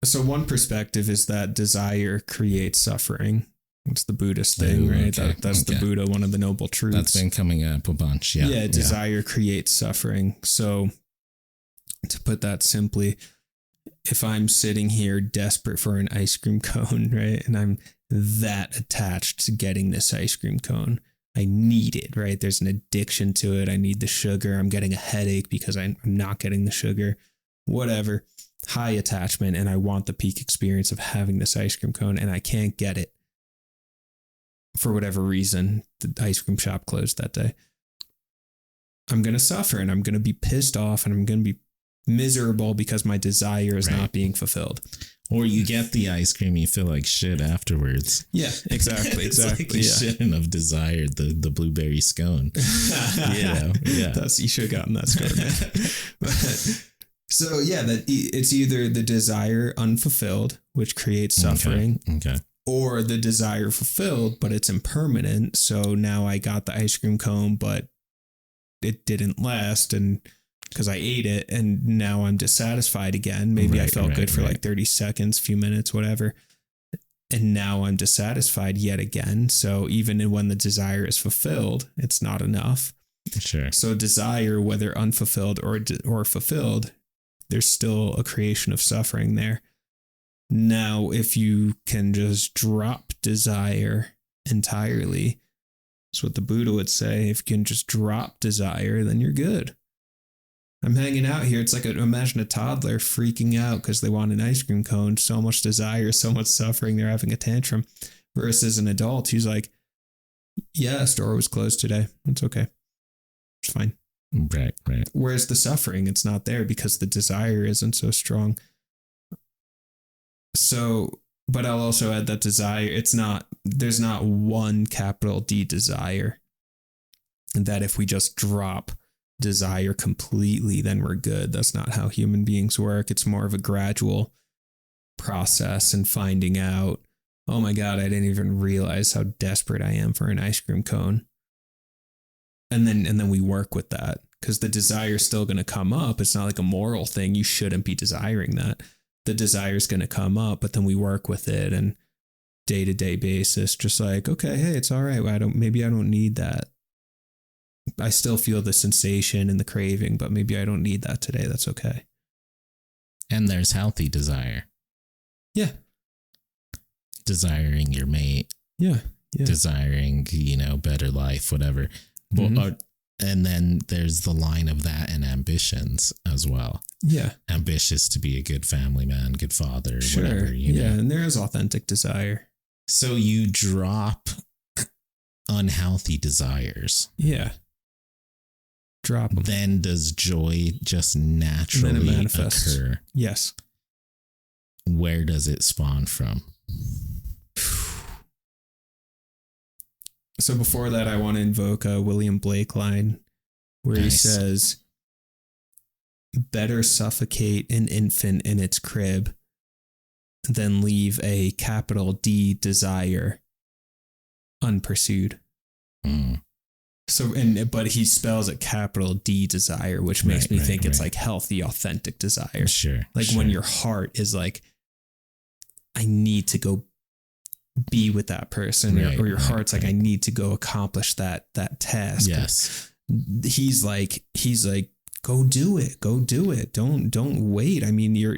so one perspective is that desire creates suffering. It's the Buddhist thing, right? Okay, That's the Buddha, one of the noble truths. That's been coming up a bunch. Yeah. Yeah, desire creates suffering. So to put that simply, if I'm sitting here desperate for an ice cream cone, right? And I'm that attached to getting this ice cream cone, I need it, right? There's an addiction to it. I need the sugar. I'm getting a headache because I'm not getting the sugar, whatever. High attachment. And I want the peak experience of having this ice cream cone and I can't get it for whatever reason. The ice cream shop closed that day. I'm going to suffer and I'm going to be pissed off and I'm going to be miserable because my desire is not being fulfilled. Or you get the ice cream, you feel like shit afterwards. Yeah, exactly. Like you shouldn't have desired the blueberry scone. Yeah. You should have gotten that scone. So yeah, that it's either the desire unfulfilled, which creates suffering, Okay. or the desire fulfilled, but it's impermanent. So now I got the ice cream cone, but it didn't last, and because I ate it, and now I'm dissatisfied again. Maybe I felt good for like 30 seconds, few minutes, whatever. And now I'm dissatisfied yet again. So even when the desire is fulfilled, it's not enough. Sure. So desire, whether unfulfilled or fulfilled, there's still a creation of suffering there. Now, if you can just drop desire entirely, that's what the Buddha would say. If you can just drop desire, then you're good. I'm hanging out here. It's like imagine a toddler freaking out because they want an ice cream cone. So much desire, so much suffering. They're having a tantrum. Versus an adult who's like, yeah, store was closed today. It's okay. It's fine. Right. Whereas the suffering, it's not there because the desire isn't so strong. So, but I'll also add that desire, there's not one capital D desire. And that if we just drop desire completely, then we're good. That's not how human beings work. It's more of a gradual process and finding out, oh my God, I didn't even realize how desperate I am for an ice cream cone. And then we work with that because the desire is still going to come up. It's not like a moral thing. You shouldn't be desiring that. The desire is going to come up, but then we work with it and day-to-day basis, just like, okay, hey, it's all right. Maybe I don't need that. I still feel the sensation and the craving, but maybe I don't need that today. That's okay. And there's healthy desire. Yeah. Desiring your mate. Yeah. Desiring, better life, whatever. Mm-hmm. And then there's the line of that and ambitions as well. Yeah. Ambitious to be a good family man, good father, whatever. And there is authentic desire. So you drop unhealthy desires. Yeah. Drop them. Then does joy just naturally occur? Yes. Where does it spawn from? So before that, I want to invoke a William Blake line where he says, better suffocate an infant in its crib than leave a capital D desire unpursued. Mm. So, but he spells it capital D desire, which makes me think it's like healthy, authentic desire. Sure. Like when your heart is like, I need to go be with that person, or your heart's like, I need to go accomplish that task. Yes. He's like, go do it. Don't wait. I mean, you're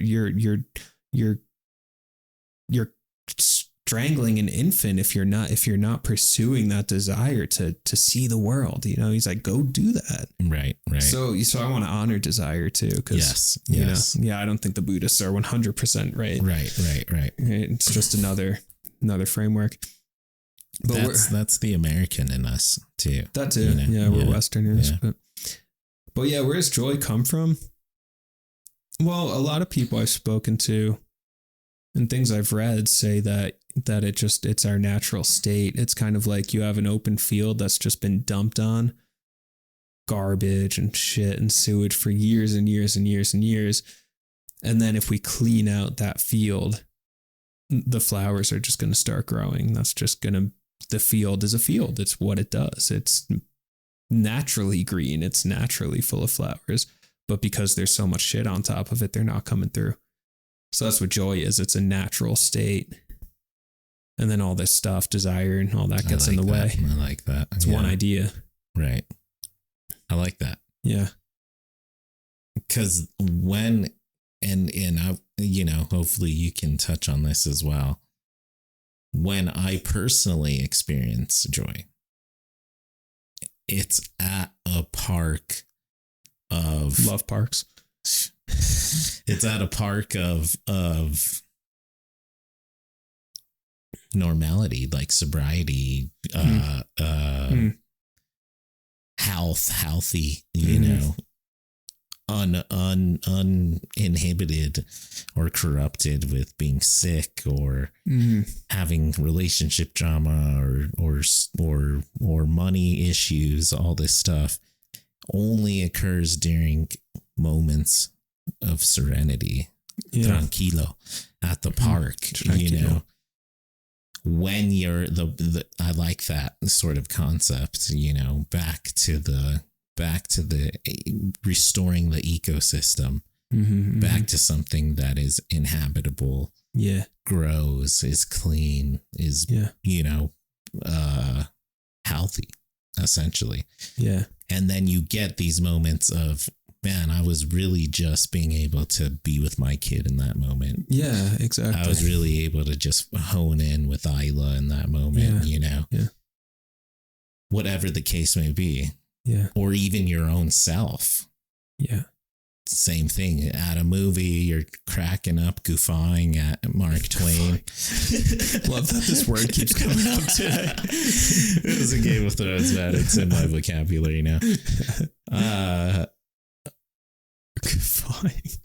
strangling an infant if you're not pursuing that desire to see the world. He's like, go do that. Right. So I want to honor desire too, because I don't think the Buddhists are 100% right. Right. It's just another framework. But that's the American in us too. That too. Yeah, we're Westerners. Yeah. But yeah, where does joy come from? Well, a lot of people I've spoken to and things I've read say that it's our natural state. It's kind of like you have an open field that's just been dumped on garbage and shit and sewage for years and years and years and years. And then if we clean out that field, the flowers are just going to start growing. The field is a field. It's what it does. It's naturally green. It's naturally full of flowers. But because there's so much shit on top of it, they're not coming through. So that's what joy is. It's a natural state. And then all this stuff, desire and all that gets in the way. I like that. It's one idea. Right. I like that. Yeah. Because when, and I, hopefully you can touch on this as well. When I personally experience joy, it's at a park of love parks. It's at a park of normality, like sobriety, healthy, uninhibited or corrupted with being sick or having relationship drama or money issues. All this stuff only occurs during moments of serenity, tranquilo, at the park. Tranquilo. When you're I like that sort of concept, back to the restoring the ecosystem, back to something that is inhabitable, grows, is clean, is, healthy, essentially. Yeah. And then you get these moments of, man, I was really just being able to be with my kid in that moment. Yeah, exactly. I was really able to just hone in with Isla in that moment, whatever the case may be. Yeah. Or even your own self. Yeah. Same thing. At a movie, you're cracking up, goofing at Mark Twain. Love that this word keeps coming up today. It was a Game of Thrones, man. It's in my vocabulary now. Goofing.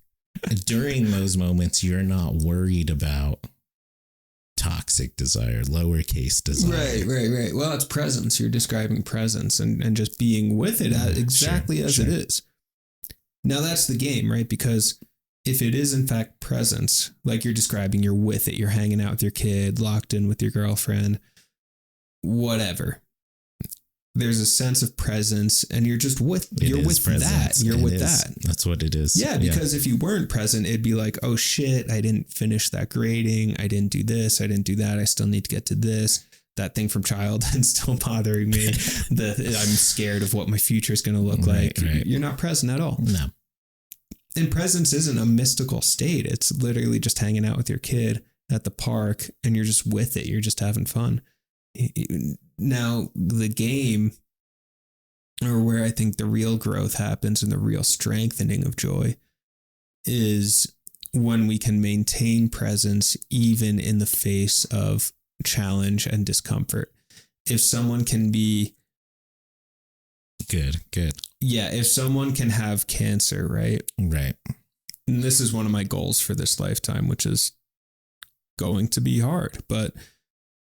During those moments, you're not worried about toxic desire, lowercase desire. Right. Well, it's presence. You're describing presence and just being with it exactly as it is. Now that's the game, right? Because if it is in fact presence, like you're describing, you're with it, you're hanging out with your kid, locked in with your girlfriend, whatever. There's a sense of presence and you're just with that. You're with that. That's what it is. Yeah, because if you weren't present, it'd be like, oh shit, I didn't finish that grading. I didn't do this. I didn't do that. I still need to get to this. That thing from childhood still bothering me. I'm scared of what my future is going to look like. Right. You're not present at all. No. And presence isn't a mystical state. It's literally just hanging out with your kid at the park and you're just with it. You're just having fun. Now, the game, or where I think the real growth happens and the real strengthening of joy, is when we can maintain presence even in the face of challenge and discomfort. If someone can be good. Yeah, if someone can have cancer, right? Right. And this is one of my goals for this lifetime, which is going to be hard, but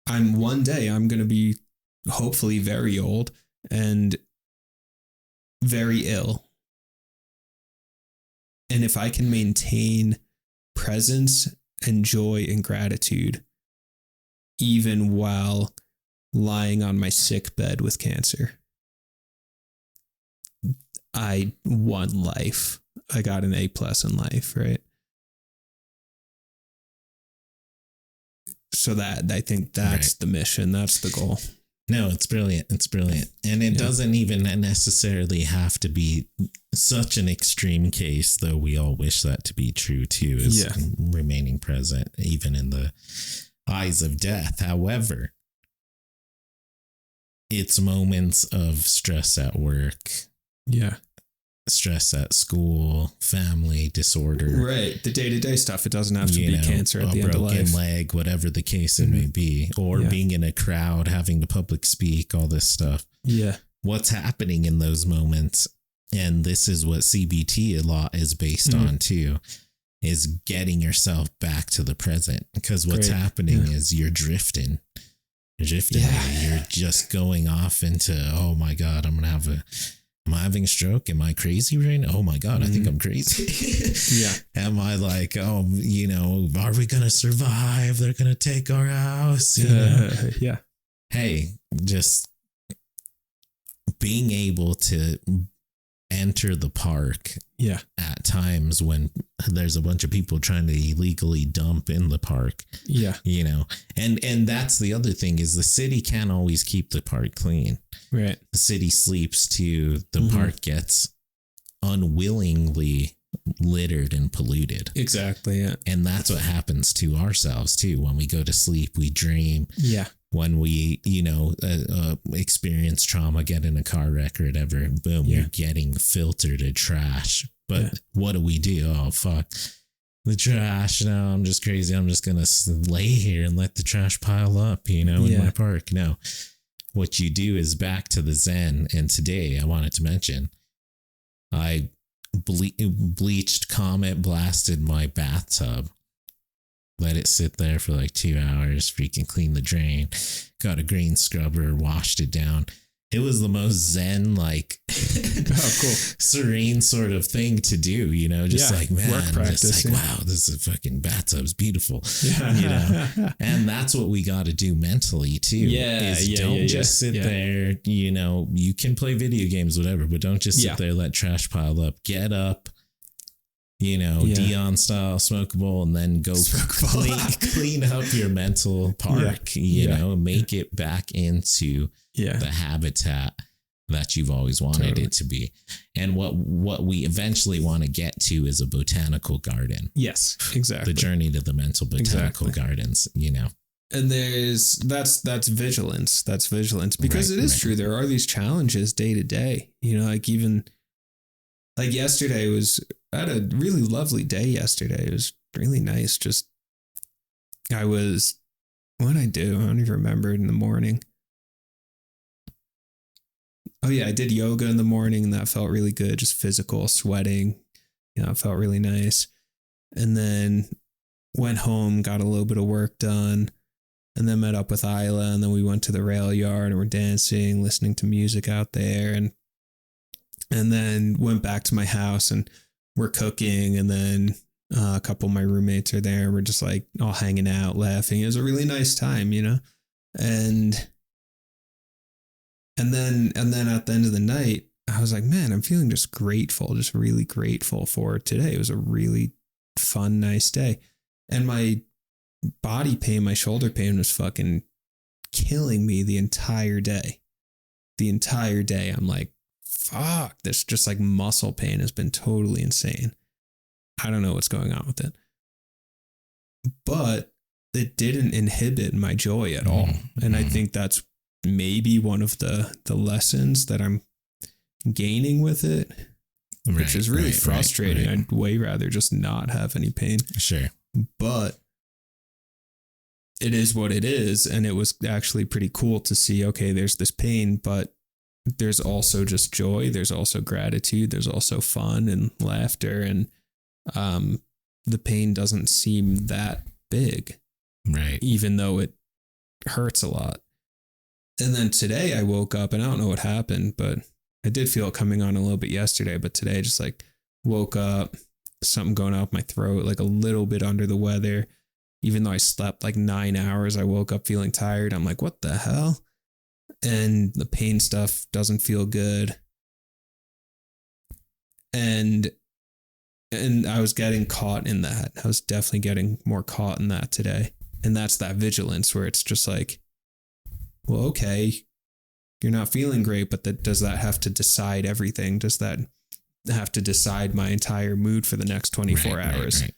one day I'm going to be hopefully very old and very ill. And if I can maintain presence and joy and gratitude, even while lying on my sick bed with cancer, I won life. I got an A+ in life, right? So I think that's the mission. That's the goal. No, it's brilliant. And it doesn't even necessarily have to be such an extreme case, though we all wish that to be true too, is remaining present, even in the eyes of death. However, it's moments of stress at work. Yeah. Stress at school, family, disorder. Right. The day-to-day stuff. It doesn't have to be cancer at the end of life. A broken leg, whatever the case it may be. Or being in a crowd, having to public speak, all this stuff. Yeah. What's happening in those moments, and this is what CBT a lot is based on too, is getting yourself back to the present. Because what's happening is you're drifting. You're just going off into, oh my God, am I having a stroke? Am I crazy right now? Oh my God, I think I'm crazy. Am I like, are we going to survive? They're going to take our house. Yeah. Hey, just being able to enter the park Yeah. at times when there's a bunch of people trying to illegally dump in the park. Yeah. You know, and that's the other thing is the city can't always keep the park clean. Right. The city sleeps too. The park gets unwillingly littered and polluted. Exactly. Yeah. And that's what happens to ourselves too. When we go to sleep, we dream. Yeah. When we, experience trauma, get in a car wreck or whatever, boom, you're getting filtered to trash. But what do? Oh, fuck. The trash. No, I'm just crazy. I'm just going to lay here and let the trash pile up, in my park. No. What you do is back to the Zen. And today I wanted to mention, I bleached, Comet blasted my bathtub. Let it sit there for like 2 hours, freaking clean the drain, got a green scrubber, washed it down. It was the most zen, like, cool, serene sort of thing to do, just like, man, work practice, just like, wow, this is fucking bathtub's beautiful, and that's what we got to do mentally too. Don't just sit there, you can play video games, whatever, but don't just sit there, let trash pile up, get up, Dion style, smoke a bowl, and then go clean up your mental park, make it back into the habitat that you've always wanted it to be. And what we eventually want to get to is a botanical garden. Yes, exactly. The journey to the mental botanical gardens, And that's vigilance. That's vigilance because it is true. There are these challenges day to day, like yesterday I had a really lovely day yesterday. It was really nice. What did I do? I don't even remember in the morning. Oh yeah, I did yoga in the morning and that felt really good. Just physical sweating. It felt really nice. And then went home, got a little bit of work done, and then met up with Isla. And then we went to the rail yard and we're dancing, listening to music out there. And then went back to my house and we're cooking. And then a couple of my roommates are there. We're just like all hanging out, laughing. It was a really nice time, And then at the end of the night, I was like, man, I'm feeling just grateful, just really grateful for today. It was a really fun, nice day. And my body pain, my shoulder pain was fucking killing me the entire day. I'm like, fuck, this just like muscle pain has been totally insane. I don't know what's going on with it. But it didn't inhibit my joy at all. And I think that's maybe one of the lessons that I'm gaining with it, which is really frustrating. Right. I'd way rather just not have any pain. Sure. But it is what it is. And it was actually pretty cool to see, okay, there's this pain, but there's also just joy. There's also gratitude. There's also fun and laughter. And the pain doesn't seem that big. Right. Even though it hurts a lot. And then today I woke up and I don't know what happened, but I did feel it coming on a little bit yesterday. But today I just like woke up, something going out my throat, like a little bit under the weather. Even though I slept like 9 hours, I woke up feeling tired. I'm like, what the hell? And the pain stuff doesn't feel good. And I was getting caught in that. I was definitely getting more caught in that today. And that's that vigilance where it's just like, well, okay, you're not feeling great, but does that have to decide everything? Does that have to decide my entire mood for the next 24 hours? Right.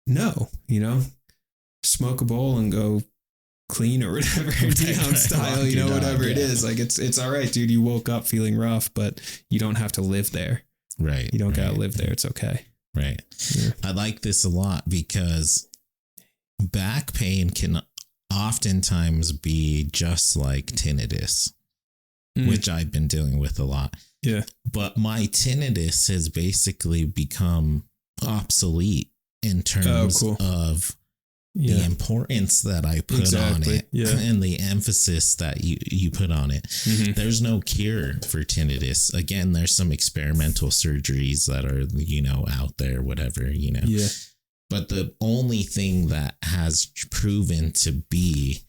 No, smoke a bowl and go clean or whatever, Dion style, whatever it is. Like it's all right, dude. You woke up feeling rough, but you don't have to live there. Right. You don't gotta live there. It's okay. Right. Yeah. I like this a lot because back pain can oftentimes be just like tinnitus, which I've been dealing with a lot. Yeah. But my tinnitus has basically become obsolete in terms of the importance that I put on it and the emphasis that you put on it. Mm-hmm. There's no cure for tinnitus. Again, there's some experimental surgeries that are, out there, whatever, Yeah. But the only thing that has proven to be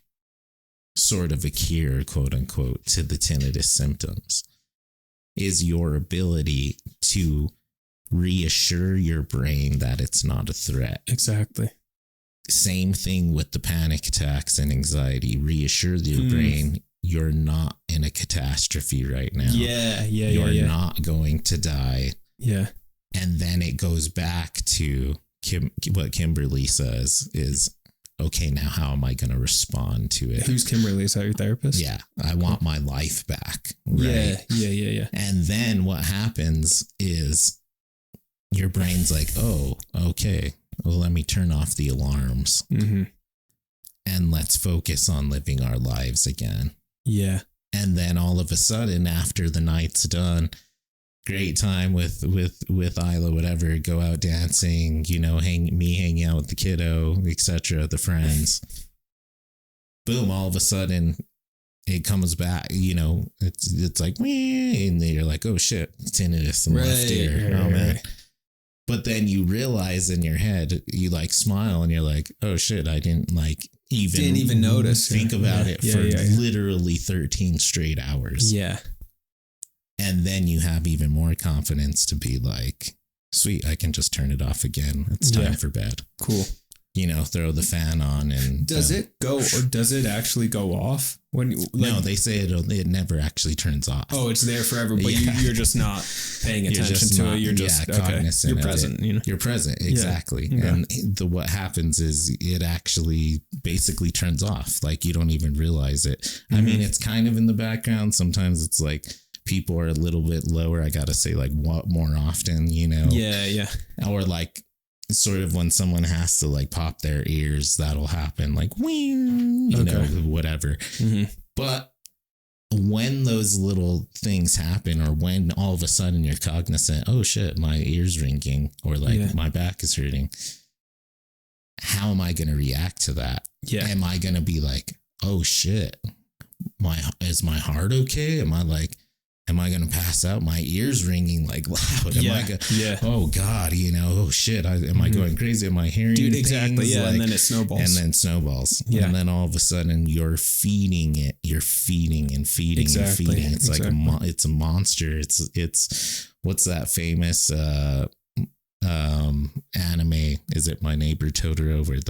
sort of a cure, quote unquote, to the tinnitus symptoms is your ability to reassure your brain that it's not a threat. Exactly. Same thing with the panic attacks and anxiety. Reassure your brain you're not in a catastrophe right now. You're not going to die. Yeah. And then it goes back to what Kimberly says is, okay, now how am I going to respond to it? Who's Kimberly? Is that your therapist? Yeah. I want my life back. Right? Yeah. And then what happens is your brain's like, oh, okay, well, let me turn off the alarms and let's focus on living our lives again. Yeah. And then all of a sudden, after the night's done, great time with Isla, whatever, go out dancing, hanging out with the kiddo, etc., the friends. Boom, all of a sudden it comes back, it's like, and you're like, oh shit, tinnitus in the left ear. Oh man. Right. But then you realize in your head, you like smile and you're like, oh shit, I didn't even notice. Think about it for literally 13 straight hours. Yeah. And then you have even more confidence to be like, sweet, I can just turn it off again. It's time for bed. Cool. Throw the fan on and does it go, or does it actually go off when no, they say it never actually turns off. Oh, it's there forever, but you're just not paying attention to it. You're just cognizant. You're present. You're present. Exactly. Yeah. And what happens is it actually basically turns off. Like you don't even realize it. I mean, it's kind of in the background. Sometimes it's like people are a little bit lower. I got to say like what more often, Yeah. Or like, sort of when someone has to like pop their ears, that'll happen like, whatever. But when those little things happen, or when all of a sudden you're cognizant, oh shit, my ear's ringing, or like my back is hurting. How am I going to react to that? Yeah. Am I going to be like, oh shit, is my heart okay? Am I going to pass out? My ears ringing like loud. Oh God, oh shit. Am I going crazy? Am I hearing things? Exactly. Yeah. And then it snowballs. Yeah. And then all of a sudden you're feeding it. You're feeding and feeding and feeding. It's like it's a monster. It's what's that famous, anime? Is it My Neighbor Totoro with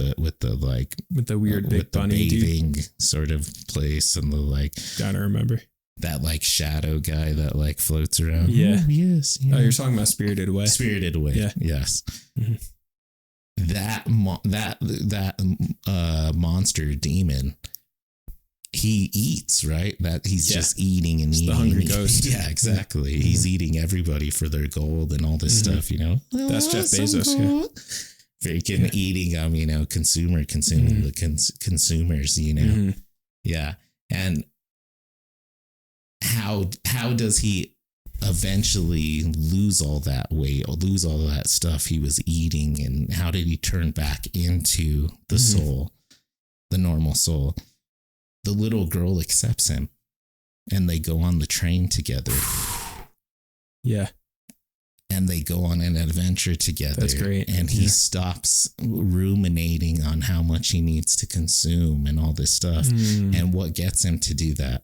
the weird big bunny bathing sort of place and the like, gotta remember. That like shadow guy that like floats around. Yeah. Oh, yes. Yeah. Oh, you're talking about Spirited Away. Spirited Away. Yeah. Yes. That monster demon, he eats, right? That he's just eating and eating. The hungry ghost. Yeah, exactly. He's eating everybody for their gold and all this stuff, That's Jeff Bezos. Yeah. Freaking eating consuming the consumers, Yeah. And how does he eventually lose all that weight or lose all that stuff he was eating, and how did he turn back into the soul, the normal soul? The little girl accepts him and they go on the train together. Yeah. And they go on an adventure together. That's great. And he stops ruminating on how much he needs to consume and all this stuff. And what gets him to do that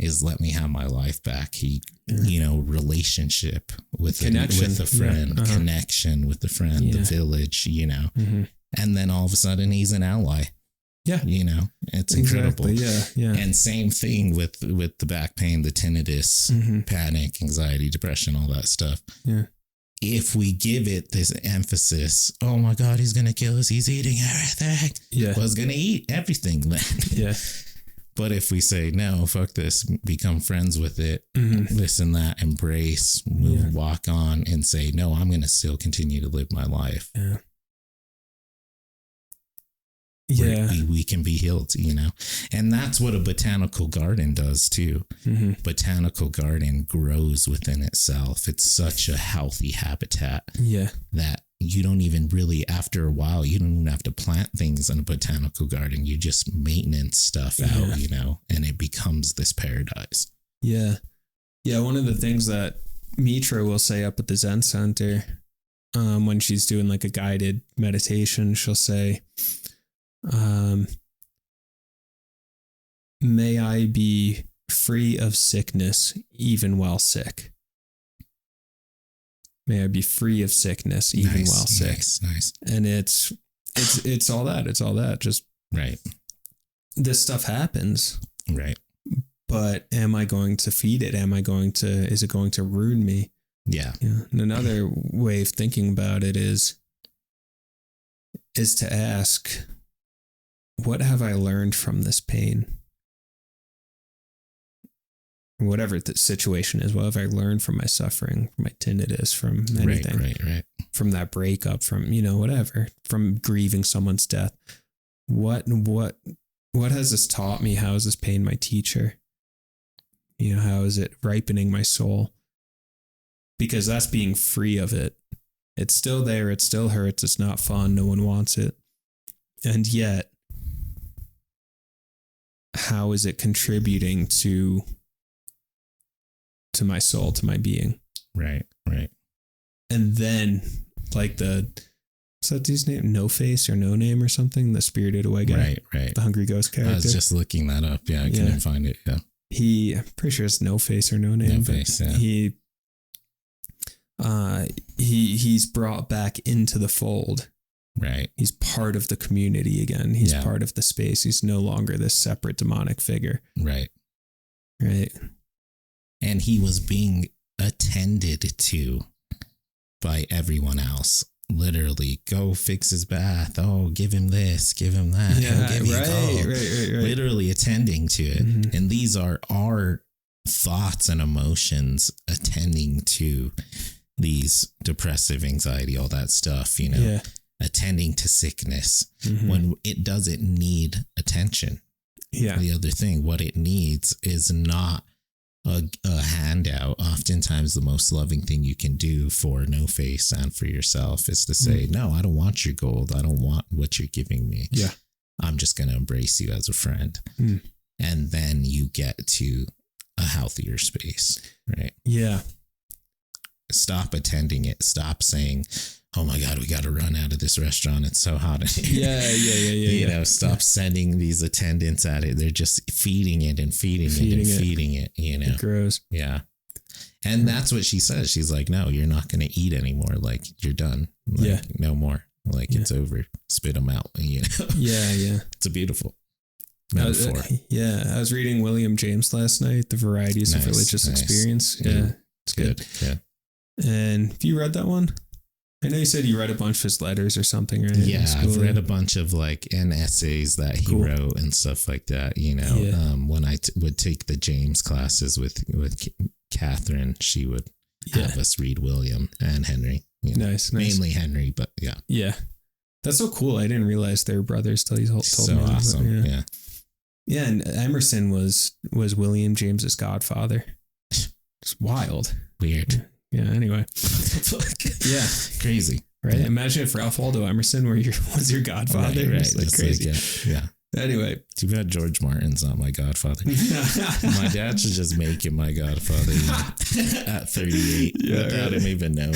is let me have my life back. He, relationship with a friend, connection with the friend, the village, and then all of a sudden he's an ally. Yeah. It's incredible. Yeah. And same thing with the back pain, the tinnitus, panic, anxiety, depression, all that stuff. Yeah. If we give it this emphasis, oh my God, he's going to kill us. He's eating everything. Yeah. Well, he's going to eat everything then. Yeah. But if we say, no, fuck this, become friends with it, this and that, embrace, move, walk on, and say, no, I'm going to still continue to live my life. Yeah. We can be healed, and that's what a botanical garden does too. Botanical garden grows within itself. It's such a healthy habitat that you don't even really, after a while, you don't even have to plant things in a botanical garden. You just maintenance stuff out, and it becomes this paradise. Yeah. Yeah. One of the things that Mitra will say up at the Zen Center, when she's doing like a guided meditation, she'll say, may I be free of sickness even while sick. May I be free of sickness, even while sick. Nice. And it's all that. It's all that. Just right. This stuff happens. Right. But am I going to feed it? Is it going to ruin me? Yeah. And another way of thinking about it is to ask, what have I learned from this pain? Whatever the situation is, what have I learned from my suffering, from my tinnitus, from anything, right. From that breakup, from, whatever, from grieving someone's death. What has this taught me? How is this pain my teacher? How is it ripening my soul? Because that's being free of it. It's still there. It still hurts. It's not fun. No one wants it. And yet, how is it contributing to my soul, to my being? Right. And then, like what's that dude's name? No Face or No Name or something? The Spirited Away guy. Right. The Hungry Ghost character. I was just looking that up. Yeah, I couldn't find it. Yeah. I'm pretty sure it's No Face or No Name. No Face, yeah. He's brought back into the fold. Right. He's part of the community again. He's part of the space. He's no longer this separate demonic figure. Right. And he was being attended to by everyone else. Literally, go fix his bath. Oh, give him this, give him that. Yeah, give me a call. Right. Literally attending to it. Mm-hmm. And these are our thoughts and emotions attending to these depressive anxiety, all that stuff, attending to sickness when it doesn't need attention. Yeah. The other thing, what it needs is not a handout. Oftentimes the most loving thing you can do for No Face and for yourself is to say, no, I don't want your gold. I don't want what you're giving me. Yeah. I'm just going to embrace you as a friend. And then you get to a healthier space, right? Yeah. Stop attending it. Stop saying, oh my God, we got to run out of this restaurant. It's so hot. Yeah. Stop sending these attendants at it. They're just feeding it. It grows. Yeah. And that's what she says. She's like, no, you're not going to eat anymore. Like, you're done. Like, no more. Like, it's over. Spit them out. Yeah. It's a beautiful metaphor. I was reading William James last night, The Varieties of Religious Experience. Yeah. It's good. Yeah. And have you read that one? I know you said you read a bunch of his letters or something, right? Yeah, I've read a bunch of essays that he wrote and stuff like that. When I would take the James classes with Catherine, she would have us read William and Henry. Nice. Mainly Henry, but yeah. Yeah. That's so cool. I didn't realize they were brothers till you told so me. Awesome. Yeah. Yeah, and Emerson was William James's godfather. It's wild. Weird. Yeah, anyway. Yeah. Crazy. Right? Yeah. Imagine if Ralph Waldo Emerson was your godfather. Right. It's like crazy. Yeah. Anyway. Too bad George Martin's not my godfather. My dad should just make him my godfather at 38 without him even knowing.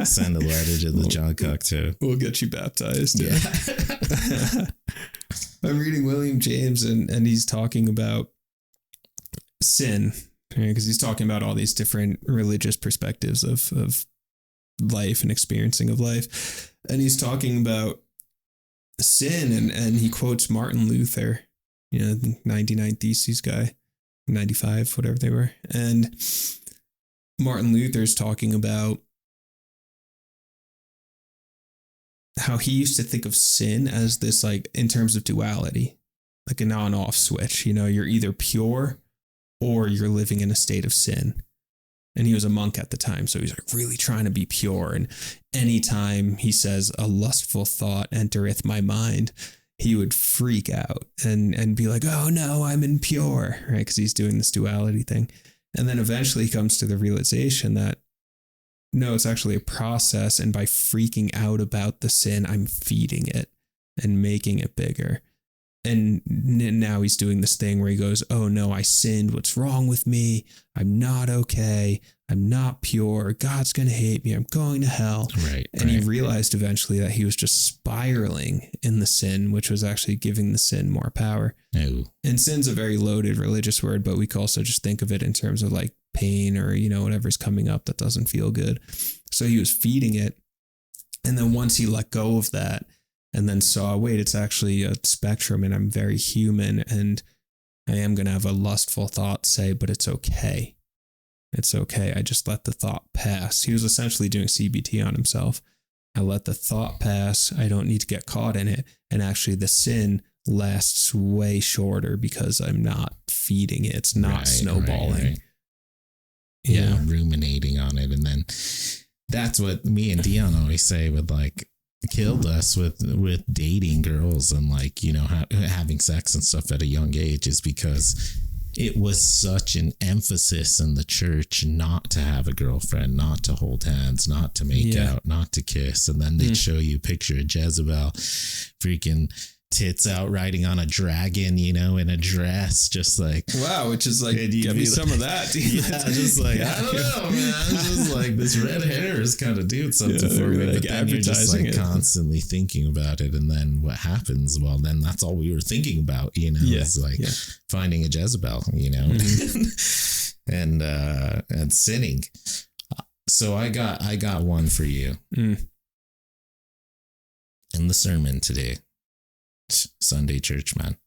Send a letter to the John Cocteau. We'll get you baptized. Yeah. I'm reading William James and he's talking about sin. Because he's talking about all these different religious perspectives of life and experiencing of life. And he's talking about sin and he quotes Martin Luther, the 99 Theses guy, 95, whatever they were. And Martin Luther's talking about how he used to think of sin as this, like, in terms of duality, like an on-off switch. You're either pure or you're living in a state of sin. And he was a monk at the time, so he's like really trying to be pure. And anytime he says a lustful thought entereth my mind, he would freak out and be like, oh no, I'm impure, right? Because he's doing this duality thing. And then eventually he comes to the realization that no, it's actually a process. And by freaking out about the sin, I'm feeding it and making it bigger. And now he's doing this thing where he goes, oh no, I sinned. What's wrong with me? I'm not okay. I'm not pure. God's going to hate me. I'm going to hell. Right. And he realized eventually that he was just spiraling in the sin, which was actually giving the sin more power. No. And sin's a very loaded religious word, but we can also just think of it in terms of like pain or, whatever's coming up that doesn't feel good. So he was feeding it. And then once he let go of that and then saw, wait, it's actually a spectrum and I'm very human and I am going to have a lustful thought say, but it's okay. It's okay. I just let the thought pass. He was essentially doing CBT on himself. I let the thought pass. I don't need to get caught in it. And actually the sin lasts way shorter because I'm not feeding it. It's not snowballing. Right. Yeah, ruminating on it. And then that's what me and Dion always say with like killed us with dating girls and like, having sex and stuff at a young age is because it was such an emphasis in the church not to have a girlfriend, not to hold hands, not to make out, not to kiss. And then they'd show you a picture of Jezebel freaking tits out riding on a dragon, in a dress, just like, wow, which is like, give me some of that. Just like, I don't know, man. It's just like this red hair is kind of doing something for me. But then you're just like constantly thinking about it. And then what happens? Well, then that's all we were thinking about, is like finding a Jezebel, and sinning. So I got one for you in the sermon today. Sunday church, man.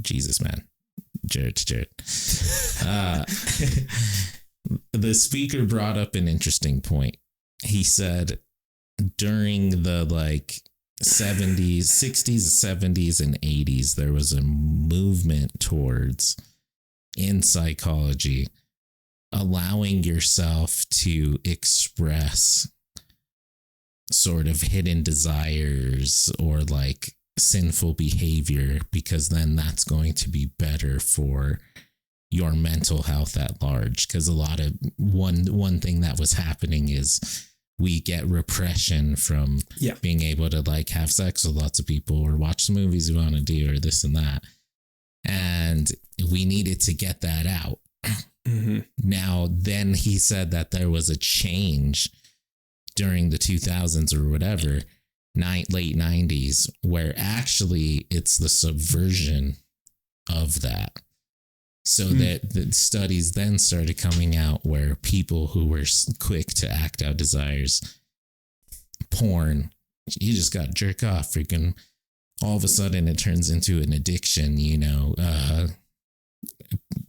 Jesus, man. Jared to Jared. The speaker brought up an interesting point. He said during the 70s, 60s, 70s, and 80s, there was a movement towards, in psychology, allowing yourself to express sort of hidden desires or sinful behavior, because then that's going to be better for your mental health at large. Because a lot of one thing that was happening is we get repression from being able to have sex with lots of people or watch the movies we want to do or this and that, and we needed to get that out. Now then he said that there was a change during the 2000s or whatever, late 90s, where actually it's the subversion of that. So that the studies then started coming out where people who were quick to act out desires, porn, you just got to jerk off, freaking all of a sudden it turns into an addiction,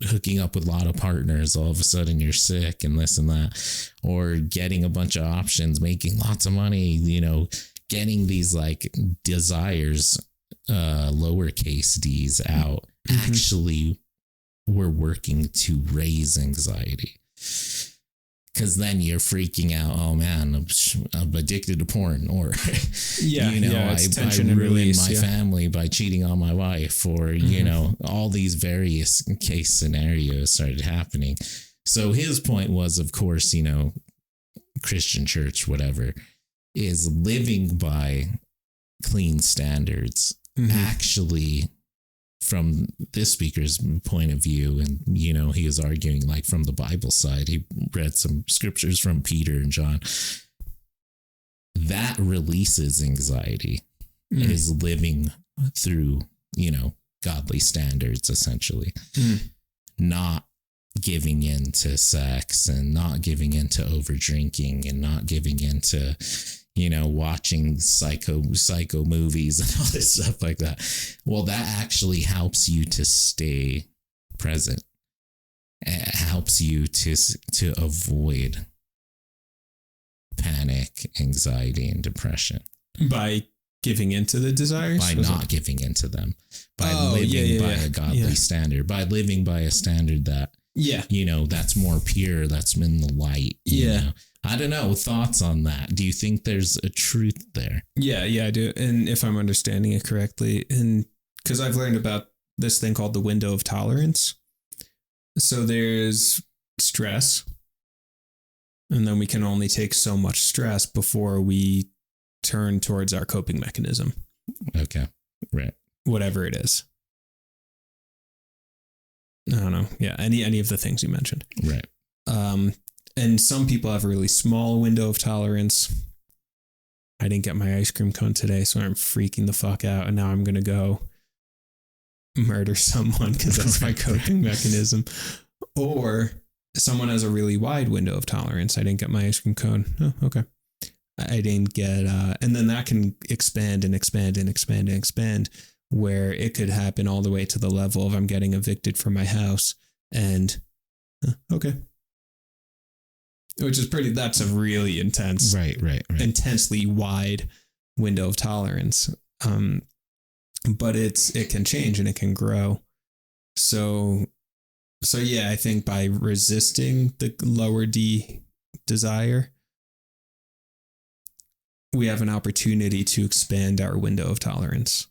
hooking up with a lot of partners, all of a sudden you're sick and this and that, or getting a bunch of options, making lots of money, getting these desires, lowercase d's out, actually we're working to raise anxiety. Because then you're freaking out, oh man, I'm addicted to porn, or I ruined my family by cheating on my wife, or all these various case scenarios started happening. So his point was, of course, Christian church, whatever, is living by clean standards. Actually, from this speaker's point of view, and he was arguing from the Bible side, he read some scriptures from Peter and John, that releases anxiety, is living through godly standards, essentially, not giving in to sex and not giving into over drinking and not giving into watching psycho movies and all this stuff like that. Well, that actually helps you to stay present. It helps you to avoid panic, anxiety, and depression. By giving into the desires? By not giving into them. By living by a godly standard. By living by a standard that, that's more pure, that's in the light. You know? I don't know. Thoughts on that? Do you think there's a truth there? Yeah, I do. And if I'm understanding it correctly, and because I've learned about this thing called the window of tolerance. So there's stress, and then we can only take so much stress before we turn towards our coping mechanism. Okay. Right. Whatever it is. I don't know. Yeah. Any of the things you mentioned. Right. And some people have a really small window of tolerance. I didn't get my ice cream cone today, so I'm freaking the fuck out. And now I'm going to go murder someone because that's my coping mechanism. Or someone has a really wide window of tolerance. I didn't get my ice cream cone. Oh, okay. I didn't get, and then that can expand and expand and expand and expand, where it could happen all the way to the level of I'm getting evicted from my house and, okay. Which is that's a really intense, right. intensely wide window of tolerance. But it can change and it can grow. So yeah, I think by resisting the lower D desire, we have an opportunity to expand our window of tolerance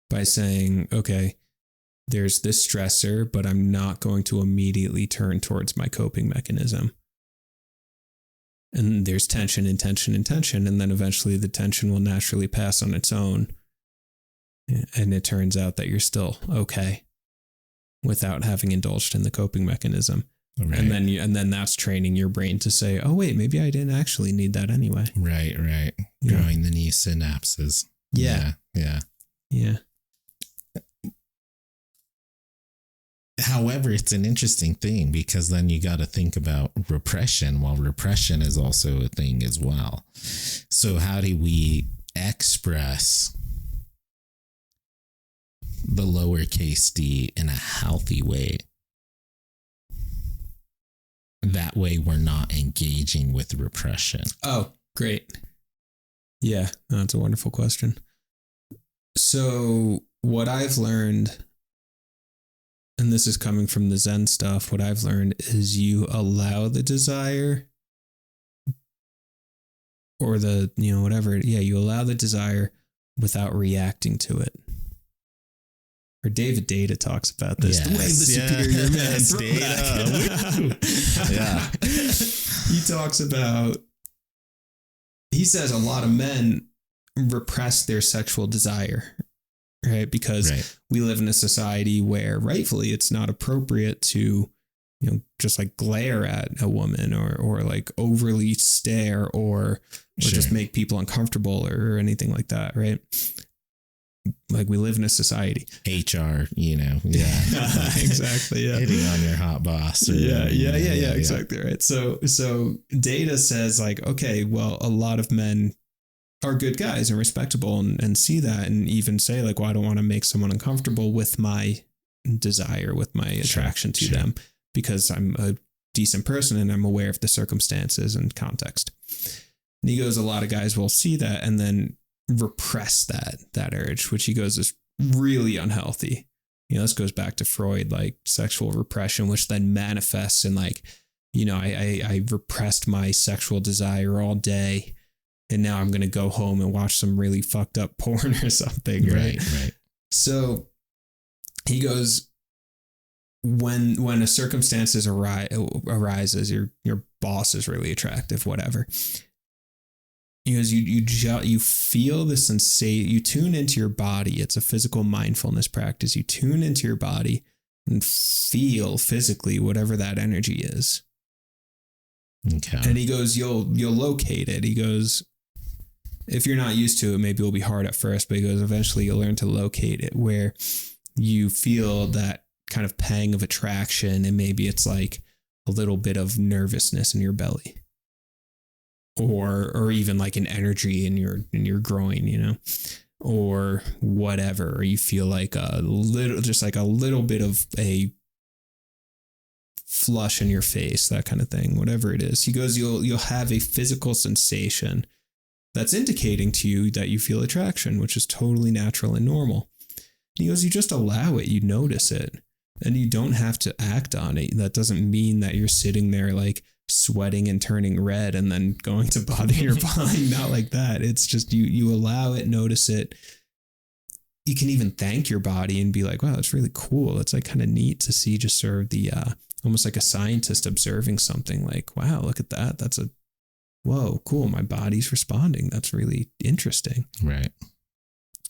by saying, okay, there's this stressor, but I'm not going to immediately turn towards my coping mechanism. And there's tension and tension and tension. And then eventually the tension will naturally pass on its own. And it turns out that you're still okay without having indulged in the coping mechanism. Right. And then that's training your brain to say, oh, wait, maybe I didn't actually need that anyway. Right. Growing the new synapses. Yeah. However, it's an interesting thing because then you got to think about repression. Well, repression is also a thing as well. So how do we express the lowercase d in a healthy way? That way we're not engaging with repression. Oh, great. Yeah, that's a wonderful question. So what I've learned, and this is coming from the Zen stuff, what I've learned is you allow the desire or whatever. Yeah, you allow the desire without reacting to it. Or David Data talks about this. Yes, the way the superior man. Data. Yeah. He says a lot of men repress their sexual desire, right? Because we live in a society where rightfully it's not appropriate to, just like glare at a woman or like overly stare or just make people uncomfortable or anything like that, right? Like we live in a society. HR, yeah. Exactly. Yeah. Hitting on your hot boss. Yeah. Exactly. Right. So Data says like, okay, well, a lot of men are good guys and respectable and see that and even say like, well, I don't want to make someone uncomfortable with my desire, with my attraction to them because I'm a decent person and I'm aware of the circumstances and context. And he goes, a lot of guys will see that and then repress that urge, which he goes is really unhealthy. This goes back to Freud, like sexual repression, which then manifests in like, I repressed my sexual desire all day and now I'm going to go home and watch some really fucked up porn or something. Right. So he goes, when a circumstances arises, your boss is really attractive, whatever. Because you feel the sensation, you tune into your body. It's a physical mindfulness practice. You tune into your body and feel physically whatever that energy is. Okay. And he goes, you'll locate it. He goes, if you're not used to it, maybe it'll be hard at first, but he goes, eventually you'll learn to locate it where you feel that kind of pang of attraction. And maybe it's like a little bit of nervousness in your belly. Or even like an energy in your groin, or whatever, or you feel like a little bit of a flush in your face, that kind of thing, whatever it is. He goes, you'll have a physical sensation that's indicating to you that you feel attraction, which is totally natural and normal. He goes, you just allow it, you notice it, and you don't have to act on it. That doesn't mean that you're sitting there like sweating and turning red and then going to body your body. Not like that. It's just you allow it, notice it. You can even thank your body and be like, wow, it's really cool. It's like kind of neat to see just sort of the almost like a scientist observing something like, wow, look at that. Whoa, cool. My body's responding. That's really interesting. Right.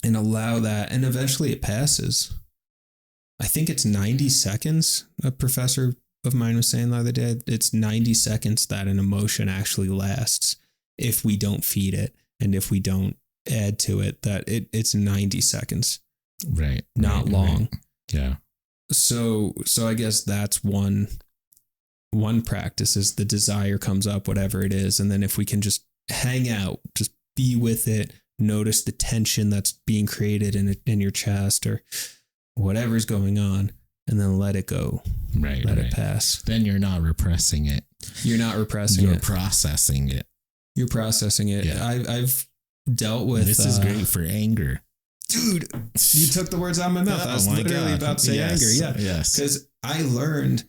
And allow that. And eventually it passes. I think it's 90 seconds. A professor of mine was saying the other day, it's 90 seconds that an emotion actually lasts if we don't feed it and if we don't add to it, that it's 90 seconds. Right. Not long. Right. Yeah. So I guess that's one one practice is the desire comes up, whatever it is. And then if we can just hang out, just be with it, notice the tension that's being created in your chest or whatever's going on, and then let it go. Right. Let it pass. Then you're not repressing it. You're not repressing You're it. processing it. You're processing it. Yeah. I've dealt with... This is great for anger. Dude, you took the words out of my mouth. I was literally about to say anger. Yeah. Yes. Because I learned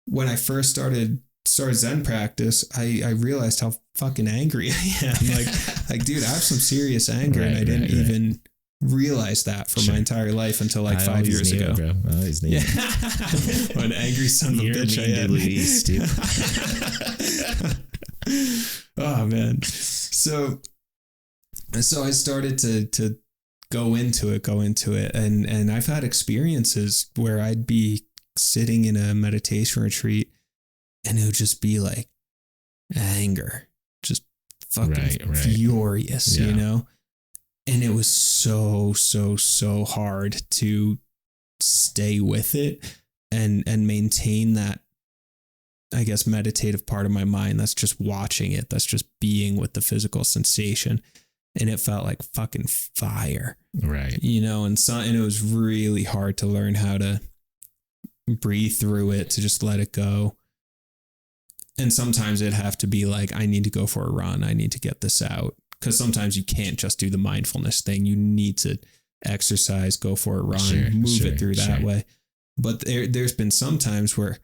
when I first started Zen practice, I realized how fucking angry I am. Like, dude, I have some serious anger, and I didn't even realize that for my entire life until like 5 years ago. Bro. I always knew. What an angry son of a bitch I am. Louise, dude. Oh man. So I started to go into it, and I've had experiences where I'd be sitting in a meditation retreat and it would just be like anger, just fucking furious, you know? And it was so hard to stay with it and maintain that, I guess, meditative part of my mind that's just watching it, that's just being with the physical sensation. And it felt like fucking fire. Right. You know, and it was really hard to learn how to breathe through it, to just let it go. And sometimes it'd have to be like, I need to go for a run. I need to get this out. Because sometimes you can't just do the mindfulness thing. You need to exercise, go for a run, move it through that way. But there's been some times where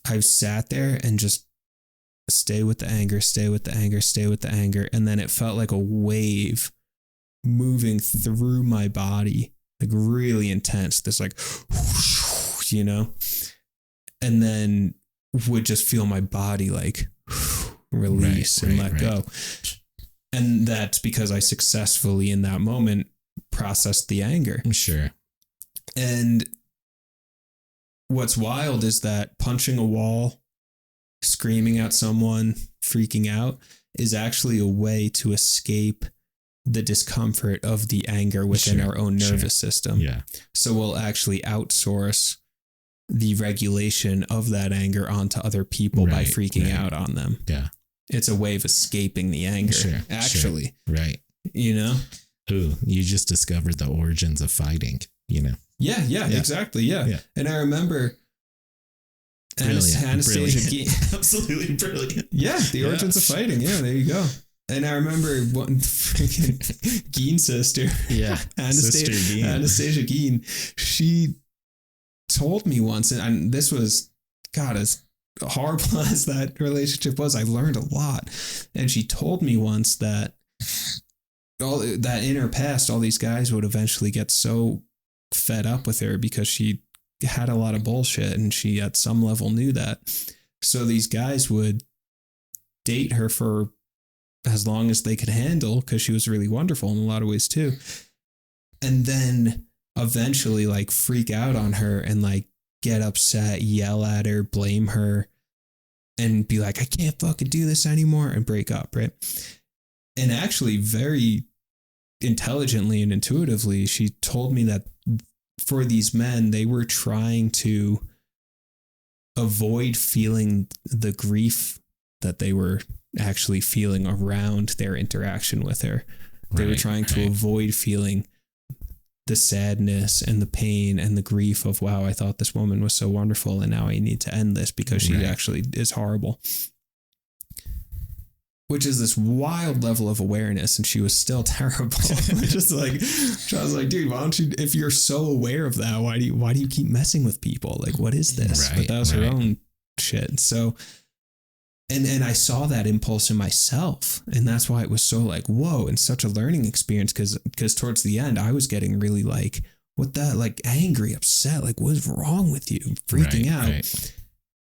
I've sat there and just stay with the anger, stay with the anger, stay with the anger. And then it felt like a wave moving through my body, like really intense, this like, whoosh, you know, and then would just feel my body like release and let go. And that's because I successfully in that moment processed the anger. Sure. And what's wild is that punching a wall, screaming at someone, freaking out is actually a way to escape the discomfort of the anger within our own nervous system. Yeah. So we'll actually outsource the regulation of that anger onto other people by freaking out on them. Yeah. It's a way of escaping the anger, actually. Right. You know? Ooh, you just discovered the origins of fighting, you know? Yeah, exactly. Yeah. And I remember Anastasia Geen. Absolutely brilliant. Yeah, the origins of fighting. Yeah, there you go. And I remember one freaking Geen sister. Yeah. Anastasia Geen. She told me once, and this was, God, as horrible as that relationship was, I learned a lot. And she told me once that in her past, all these guys would eventually get so fed up with her because she had a lot of bullshit, and she at some level knew that. So these guys would date her for as long as they could handle, because she was really wonderful in a lot of ways too. And then eventually like freak out on her and like get upset, yell at her, blame her, and be like, I can't fucking do this anymore, and break up, right? And actually very intelligently and intuitively, she told me that for these men, they were trying to avoid feeling the grief that they were actually feeling around their interaction with her. They were trying to avoid feeling the sadness and the pain and the grief of, wow, I thought this woman was so wonderful and now I need to end this because she actually is horrible. Which is this wild level of awareness, and she was still terrible. Just like, I was like, dude, why don't you, if you're so aware of that, why do you keep messing with people? Like, what is this? But that was her own shit. So, and I saw that impulse in myself, and that's why it was so like, whoa, and such a learning experience. Because towards the end, I was getting really like, what the, like angry, upset, like what's wrong with you? Freaking out. Right.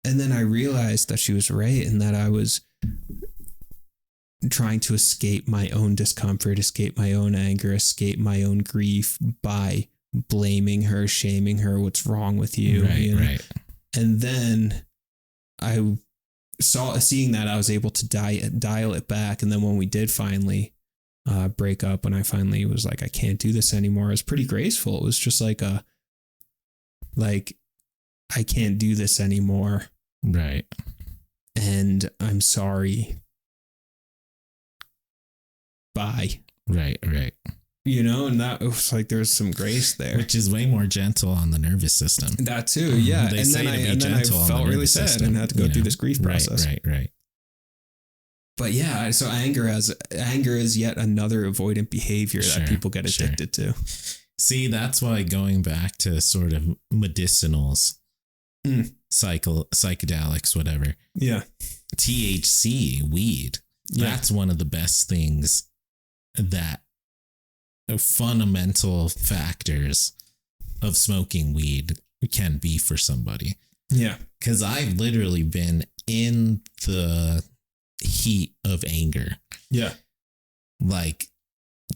And then I realized that she was right, and that I was trying to escape my own discomfort, escape my own anger, escape my own grief by blaming her, shaming her, what's wrong with you? Right. And then I seeing that, I was able to dial it back. And then when we did finally break up, when I finally was like, I can't do this anymore, it was pretty graceful. It was just like I can't do this anymore. Right. And I'm sorry. Bye. Right. You know, and that was like there's some grace there, which is way more gentle on the nervous system. That too, yeah. They and say then I felt really sad system, and had to go through this grief process. Right. But yeah, so anger is yet another avoidant behavior that people get addicted to. See, that's why going back to sort of medicinals, psychedelics, whatever. Yeah. THC, weed. Yeah. That's one of the best things that fundamental factors of smoking weed can be for somebody. Yeah. Because I've literally been in the heat of anger. Yeah. Like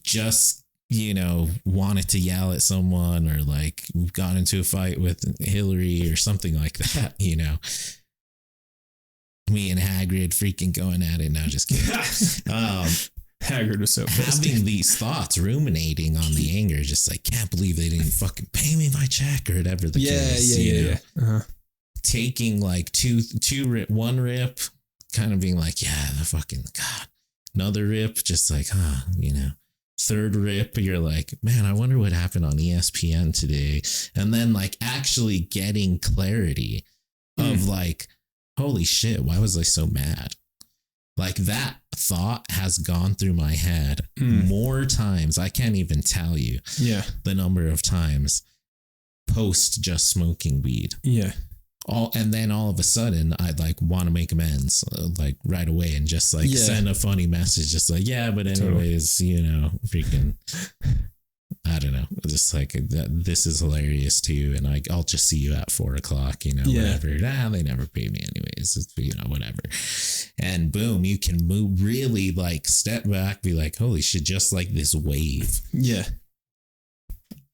just, wanted to yell at someone or like got into a fight with Hillary or something like that, Me and Hagrid freaking going at it. No, just kidding. Hagrid was so pissed. Having these thoughts, ruminating on the anger, just like, can't believe they didn't fucking pay me my check or whatever the case. Yeah. Uh-huh. Taking like one rip, kind of being like, the fucking God. Another rip, just like, Third rip, you're like, man, I wonder what happened on ESPN today. And then like actually getting clarity of like, holy shit, why was I so mad? Like that thought has gone through my head more times. I can't even tell you the number of times post just smoking weed. Yeah. And then all of a sudden I'd like want to make amends like right away and just like send a funny message. Just like, but anyways, freaking, I don't know. Just like this is hilarious too. And I'll just see you at 4:00, whatever. They never pay me anyways. It's, whatever. And boom, you can move really like step back, be like, holy shit, just like this wave. Yeah.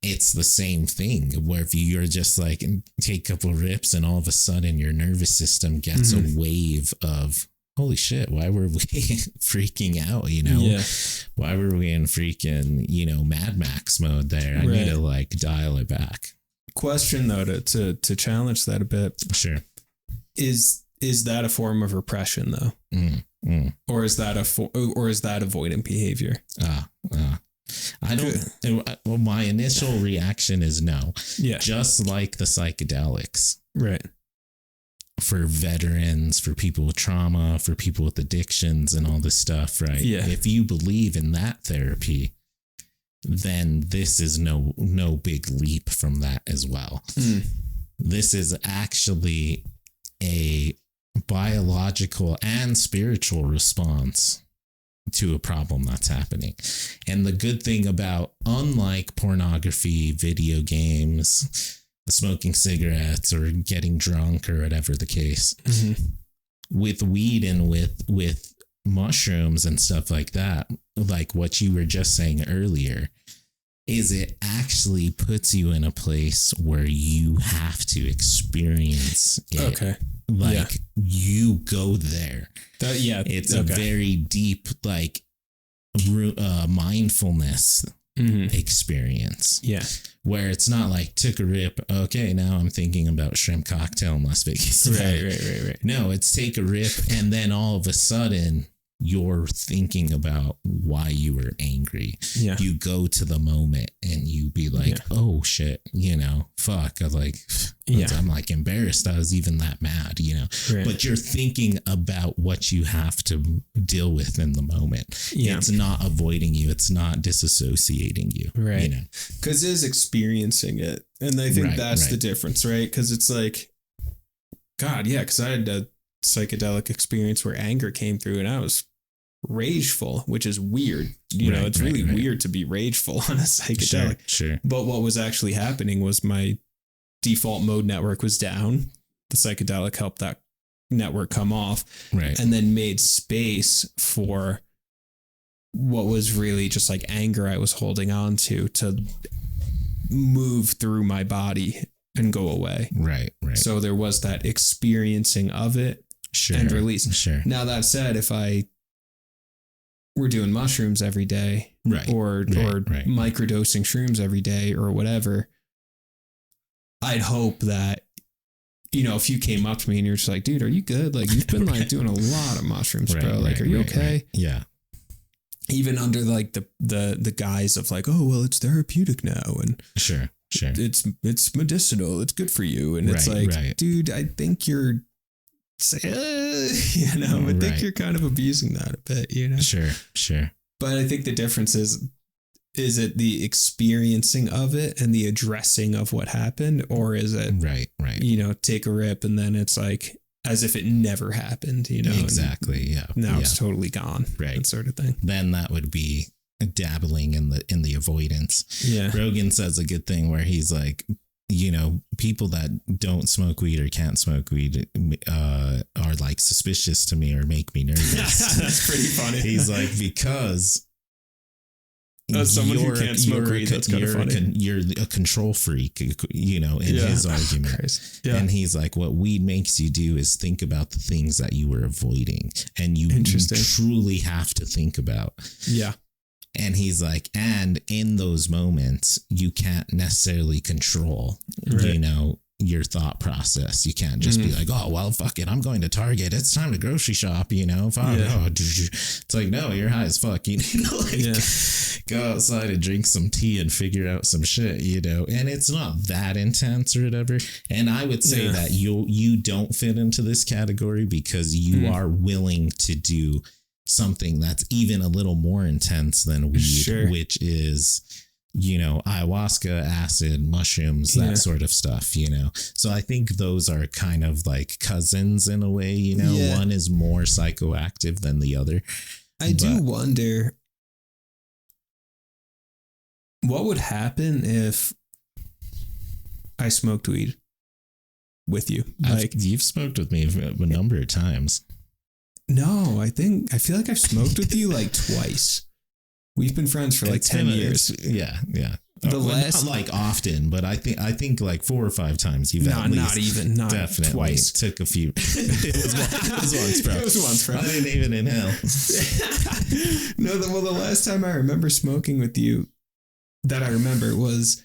It's the same thing where if you're just like take a couple rips and all of a sudden your nervous system gets a wave of, holy shit, why were we freaking out? Why were we in freaking, Mad Max mode there? I need to like dial it back. Question though, to challenge that a bit. Sure. Is that a form of repression though? Or is that avoidant behavior? I don't, well, my initial reaction is no. Yeah. Just like the psychedelics. Right. For veterans, for people with trauma, for people with addictions and all this stuff, right? Yeah. If you believe in that therapy, then this is no big leap from that as well. This is actually a biological and spiritual response to a problem that's happening. And the good thing about, unlike pornography, video games, smoking cigarettes or getting drunk or whatever the case, with weed and with mushrooms and stuff like that, like what you were just saying earlier, is it actually puts you in a place where you have to experience it. Okay. Like you go there. It's a very deep, like mindfulness experience. Yeah. Where it's not like took a rip. Okay, now I'm thinking about shrimp cocktail in Las Vegas. Right. No, it's take a rip and then all of a sudden you're thinking about why you were angry. Yeah. You go to the moment and you be like, oh shit, fuck. I'm like, I'm like embarrassed I was even that mad, but you're thinking about what you have to deal with in the moment. Yeah. It's not avoiding you. It's not disassociating you. Right. Cause it is experiencing it. And I think that's the difference, right? Cause it's like, God, yeah. Cause I had a psychedelic experience where anger came through and I was rageful, which is weird. It's really weird to be rageful on a psychedelic. Sure. But what was actually happening was my default mode network was down. The psychedelic helped that network come off. Right. And then made space for what was really just like anger I was holding on to move through my body and go away. Right. So there was that experiencing of it and release. Sure. Now that said, if I were doing mushrooms every day, or microdosing shrooms every day or whatever, I'd hope that if you came up to me and you're just like, dude, are you good? Like, you've been like doing a lot of mushrooms, bro. Like, are you okay? Right. Yeah. Even under like the guise of like, oh, well, it's therapeutic now. And sure. It's medicinal. It's good for you. And it's like, dude, I think you're, I think you're kind of abusing that a bit, Sure. But I think the difference is it the experiencing of it and the addressing of what happened, or is it right? Take a rip and then it's like as if it never happened, Exactly. Yeah. Now it's totally gone. Right. That sort of thing. Then that would be dabbling in the avoidance. Yeah. Rogan says a good thing where he's like, people that don't smoke weed or can't smoke weed are like suspicious to me or make me nervous. That's pretty funny. He's like, because as someone who can't smoke weed, that's kind of funny. You're a control freak, in his argument. Yeah. And he's like, what weed makes you do is think about the things that you were avoiding, and you truly have to think about. Yeah. And he's like, and in those moments, you can't necessarily control, your thought process. You can't just be like, oh, well, fuck it, I'm going to Target. It's time to grocery shop, It's like, no, you're high as fuck. Go outside and drink some tea and figure out some shit, and it's not that intense or whatever. And I would say that you don't fit into this category because you are willing to do something that's even a little more intense than weed, which is, ayahuasca, acid, mushrooms, that sort of stuff, So I think those are kind of like cousins in a way, one is more psychoactive than the other. I do wonder what would happen if I smoked weed with you. Like, you've smoked with me a number of times. No, I feel like I've smoked with you like twice. We've been friends for like 10 years. Yeah. The last, not like often, but I think like 4 or 5 at least. Not definitely twice. Took a few. It was once, bro. I didn't even inhale. No, the last time I remember smoking with you that I remember was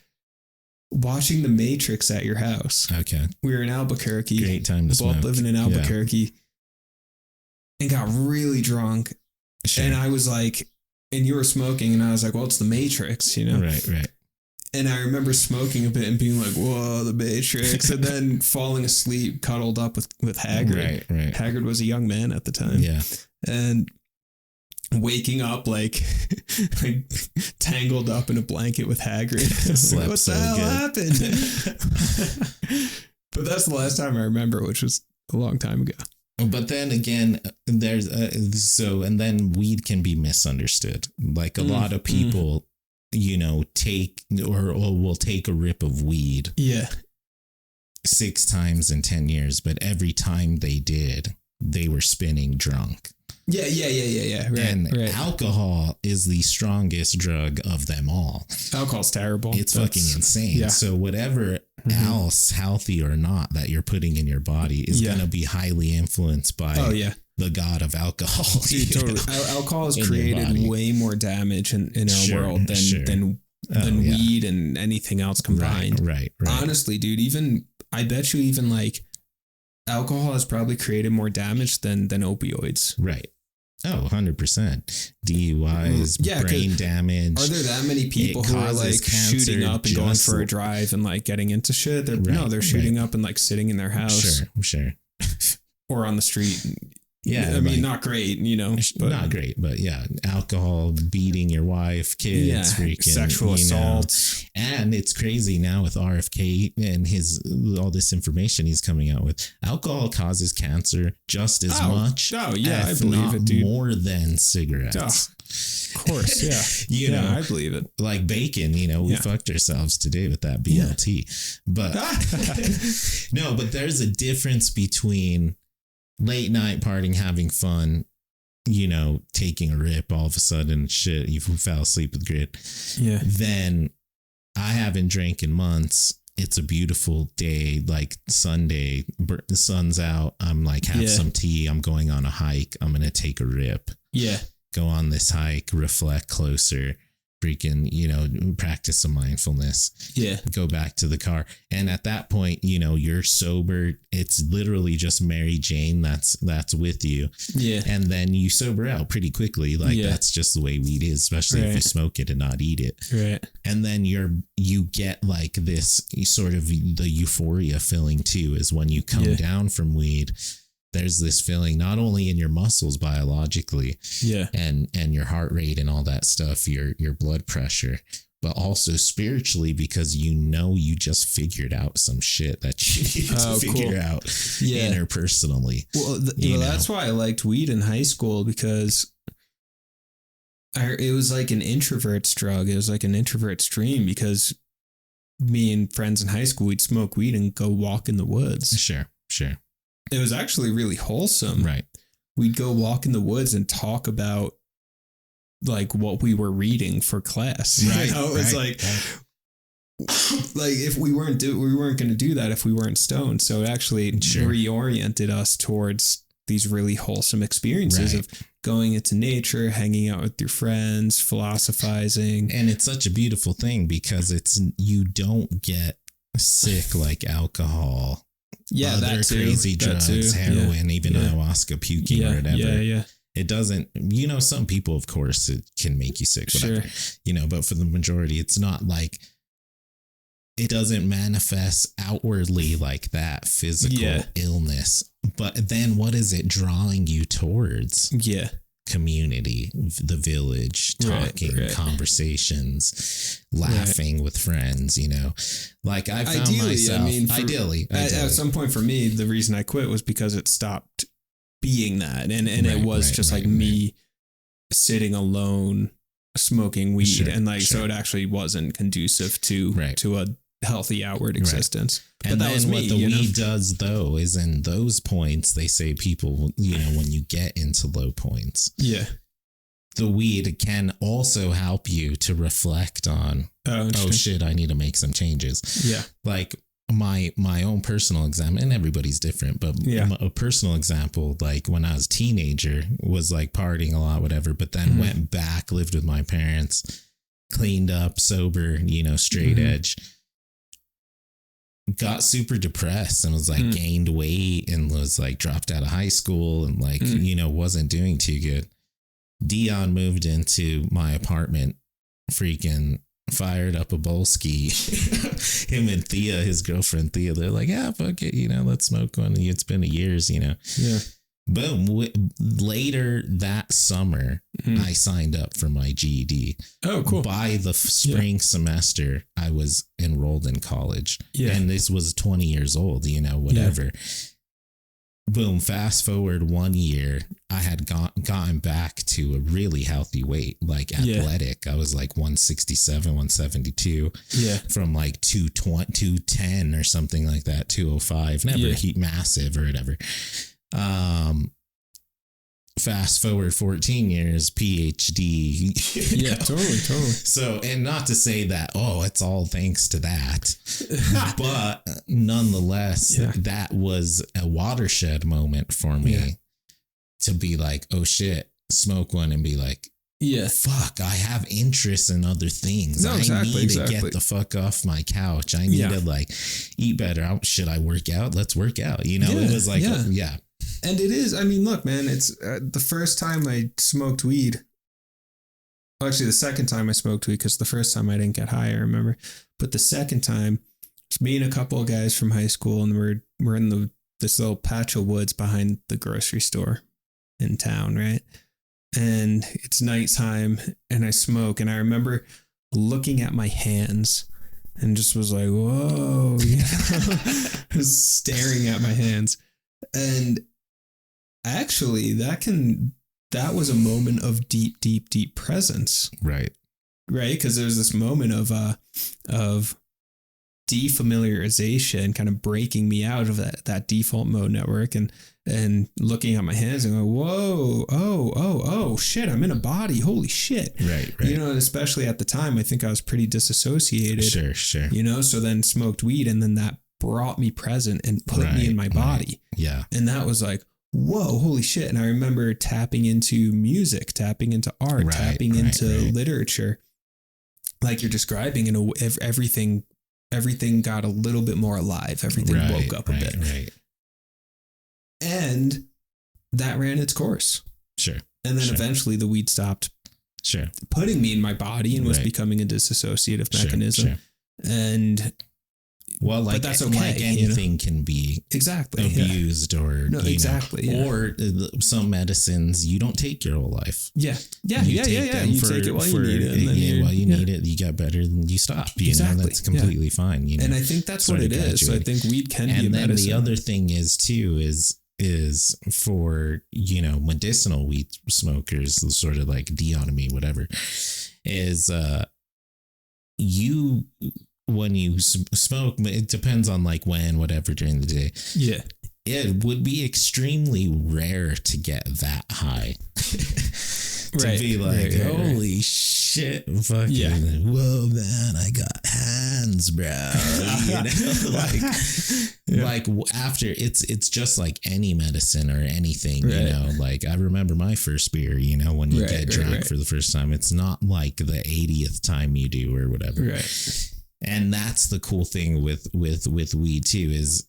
watching The Matrix at your house. Okay. We were in Albuquerque. Great time to smoke. Both living in Albuquerque. And got really drunk. Sure. And I was like, and you were smoking, and I was like, well, it's The Matrix, Right. And I remember smoking a bit and being like, whoa, The Matrix. And then falling asleep, cuddled up with Hagrid. Right. Hagrid was a young man at the time. Yeah. And waking up like tangled up in a blanket with Hagrid. Slept what so the hell good. happened? But that's the last time I remember, which was a long time ago. But then again, there's and then weed can be misunderstood. Like a lot of people, take or will take a rip of weed. Yeah. 6 times in 10 years, but every time they did, they were spinning drunk. Yeah. Right, and alcohol is the strongest drug of them all. Alcohol's terrible. It's fucking insane. Yeah. So whatever else, healthy or not, that you're putting in your body is going to be highly influenced by the god of alcohol. Dude, totally. Alcohol has created way more damage in our world than weed and anything else combined. Right. Honestly, dude, I bet you like alcohol has probably created more damage than opioids. Right. Oh, 100%. DUIs, brain damage. Are there that many people who are like shooting up and going for a drive and like getting into shit? They're shooting up and like sitting in their house. Sure. Or on the street. Yeah. I mean, not great, but not great, but yeah. Alcohol, beating your wife, kids, freaking sexual assault. And it's crazy now with RFK and all this information he's coming out with. Alcohol causes cancer just as much. Oh, yeah, I believe it, dude. More than cigarettes. Of course, yeah. I believe it. Like bacon, we fucked ourselves today with that BLT. But no, but there's a difference between late night partying, having fun, taking a rip, all of a sudden, shit, you fell asleep with grit. Yeah. Then I haven't drank in months. It's a beautiful day, like Sunday, the sun's out. I'm like, have some tea. I'm going on a hike. I'm going to take a rip. Yeah. Go on this hike, reflect closer. freaking, practice some mindfulness. Yeah. Go back to the car. And at that point, you're sober. It's literally just Mary Jane that's with you. Yeah. And then you sober out pretty quickly. Like that's just the way weed is, especially if you smoke it and not eat it. Right. And then you get like this sort of the euphoria feeling too, is when you come down from weed. There's this feeling not only in your muscles biologically, and your heart rate and all that stuff, your blood pressure, but also spiritually, because you just figured out some shit that you needed to figure out interpersonally. Well, that's why I liked weed in high school, because it was like an introvert's drug. It was like an introvert's dream, because me and friends in high school, we'd smoke weed and go walk in the woods. Sure. It was actually really wholesome. Right. We'd go walk in the woods and talk about like what we were reading for class. Right. It was like if we weren't going to do that if we weren't stoned. So it actually reoriented us towards these really wholesome experiences of going into nature, hanging out with your friends, philosophizing. And it's such a beautiful thing, because you don't get sick like alcohol. Yeah, other crazy drugs, heroin, even ayahuasca, puking or whatever. Yeah. It doesn't, some people, of course, it can make you sick, whatever, but for the majority, it's not like, it doesn't manifest outwardly like that physical illness. But then what is it drawing you towards? Yeah. Community, the village, talking, conversations, laughing with friends, like I found myself, ideally, at some point for me, the reason I quit was because it stopped being that. And it was just me sitting alone, smoking weed. So it actually wasn't conducive to a healthy outward existence. But and that was what the weed does, though, is in those points, they say people, when you get into low points, the weed can also help you to reflect on, oh shit, I need to make some changes. Yeah. Like my own personal example, and everybody's different, but a personal example, like when I was a teenager, was like partying a lot, whatever, but then went back, lived with my parents, cleaned up, sober, straight edge. Got super depressed and was like gained weight and was like dropped out of high school and like, wasn't doing too good. Dion moved into my apartment, freaking fired up a Bolski. Him and Thea, his girlfriend Thea, they're like, yeah, fuck it, let's smoke one. It's been years, Yeah. Boom. Later that summer, I signed up for my GED. Oh, cool. By the spring semester, I was enrolled in college. Yeah. And this was 20 years old, whatever. Yeah. Boom. Fast forward 1 year, I had gotten back to a really healthy weight, like athletic. I was like 167, 172. Yeah. From like 210 or something like that, 205. Never massive or whatever. Fast forward 14 years, PhD. Yeah, totally. So, and not to say that, it's all thanks to that, but nonetheless, that was a watershed moment for me to be like, oh shit, smoke one and be like, fuck, I have interests in other things. I need to get the fuck off my couch. I need to like eat better. Should I work out? Let's work out. It was like, And it is, look, man, it's the first time I smoked weed. Well, actually, the second time I smoked weed, because the first time I didn't get high, I remember. But the second time, it's me and a couple of guys from high school, and we're in this little patch of woods behind the grocery store in town, right? And it's nighttime, and I smoke, and I remember looking at my hands and just was like, whoa, I was staring at my hands. And actually, that was a moment of deep presence. Right. Because there's this moment of defamiliarization kind of breaking me out of that default mode network and looking at my hands and going, whoa, oh, shit, I'm in a body. Holy shit. Right. Especially at the time, I think I was pretty disassociated. Sure. So then smoked weed, and then that brought me present and put me in my body. Yeah. And that was like, whoa, holy shit. And I remember tapping into music, tapping into art, tapping into literature. like you're describing, everything got a little bit more alive. Everything woke up a bit. Right. And that ran its course. Sure. And then eventually the weed stopped putting me in my body and was becoming a dissociative mechanism. Sure. And well, like, but that's okay. Like anything can be abused or or some medicines you don't take your whole life. You take it while you need it. While you need it, you get better, then you stop. You know, that's completely fine. You know? And I think that's what it is. So I think weed can be a medicine. And then the other thing is too is for, you know, medicinal weed smokers, sort of like deonomy, whatever, is when you smoke, it depends on like when, whatever, during the day. Yeah. It would be extremely rare to get that high. To be like, holy shit, fucking, whoa, man, I got hands, bro. You know, like after it's just like any medicine or anything, you know, like I remember my first beer, you know, when you get drunk for the first time, it's not like the 80th time you do or whatever. Right. And that's the cool thing with weed too is,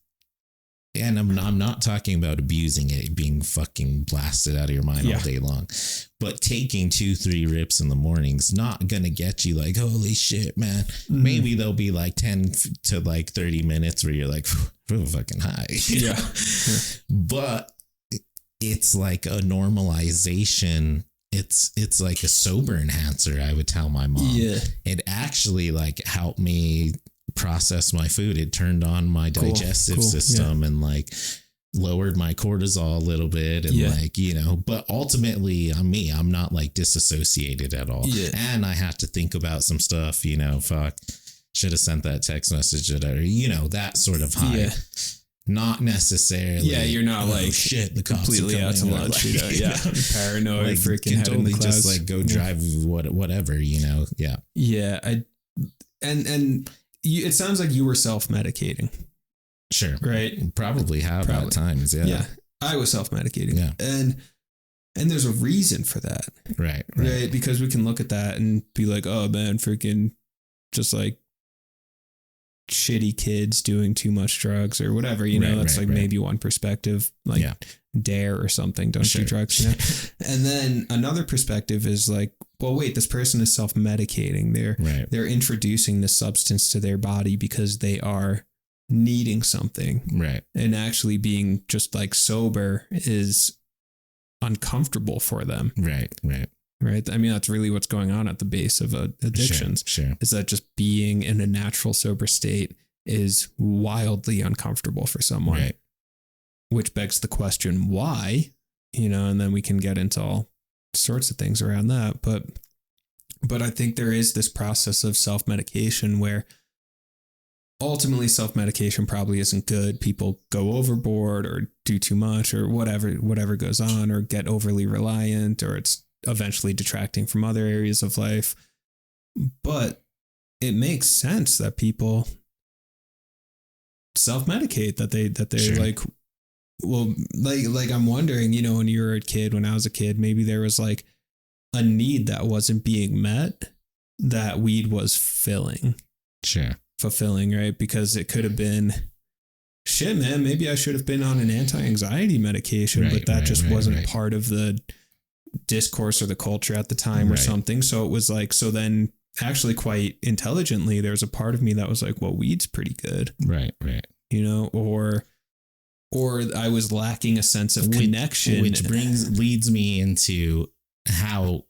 and I'm not talking about abusing it, being fucking blasted out of your mind all day long, but taking 2-3 rips in the morning's not going to get you like, holy shit, man. Mm-hmm. Maybe there'll be like 10 to like 30 minutes where you're like, fucking high. Yeah. But it's like a normalization. It's like a sober enhancer, I would tell my mom. Yeah. It actually like helped me process my food. It turned on my digestive system and like lowered my cortisol a little bit and like, you know, but ultimately I'm not like disassociated at all. Yeah. And I had to think about some stuff, you know, should have sent that text message or, you know, that sort of high. Yeah. Not necessarily. Yeah, you're not like shit. The cops completely out to lunch. Like, you know, paranoid, like, freaking head in the clouds. Just like go drive whatever. You know. Yeah. Yeah. It sounds like you were self-medicating. Sure. Right. Probably have at times. Yeah. Yeah. I was self-medicating. Yeah. And there's a reason for that. Right. Because we can look at that and be like, oh man, freaking, just like shitty kids doing too much drugs or whatever, you know, that's maybe one perspective, like Dare or something, don't do drugs, you know? And then another perspective is like, well, wait, this person is self-medicating. They're introducing the substance to their body because they are needing something. Right. And actually being just like sober is uncomfortable for them. Right. I mean, that's really what's going on at the base of addictions. Sure. Is that just being in a natural sober state is wildly uncomfortable for someone. Right. Which begs the question, why? You know, and then we can get into all sorts of things around that. But I think there is this process of self-medication where ultimately self-medication probably isn't good. People go overboard or do too much or whatever goes on, or get overly reliant, or it's eventually detracting from other areas of life. But it makes sense that people self-medicate, that they like, well, like I'm wondering, you know, when you were a kid, when I was a kid, maybe there was like a need that wasn't being met that weed was fulfilling, right? Because it could have been, shit, man, maybe I should have been on an anti-anxiety medication, but that just wasn't part of the discourse or the culture at the time or something. So it was like, so then actually quite intelligently, there's a part of me that was like, well, weed's pretty good. Right. You know, or I was lacking a sense of connection. Which leads me into how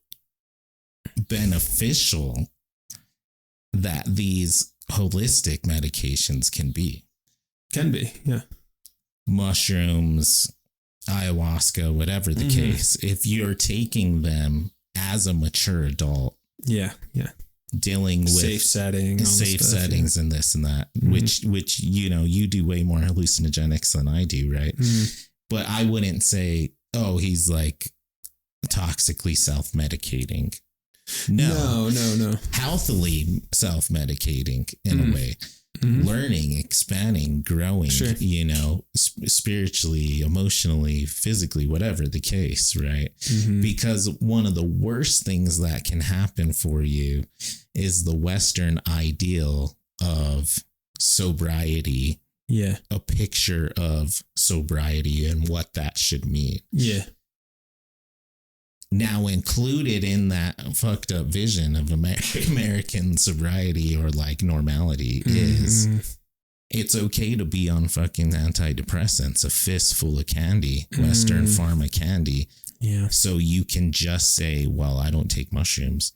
beneficial that these holistic medications can be. Yeah. Mushrooms, ayahuasca, whatever the case, if you're taking them as a mature adult. Yeah. Dealing with safe settings and this and that, which, you know, you do way more hallucinogenics than I do. Right. But I wouldn't say, oh, he's like toxically self-medicating. No. Healthily self-medicating in a way. learning, expanding, growing, Sure. you know, spiritually, emotionally, physically, whatever the case, right? Because one of the worst things that can happen for you is the Western ideal of sobriety. Yeah. A picture of sobriety and what that should mean. Yeah. Now, included in that fucked up vision of American sobriety or like normality is it's okay to be on fucking antidepressants, a fistful of candy, Western pharma candy. Yeah. So you can just say, well, I don't take mushrooms.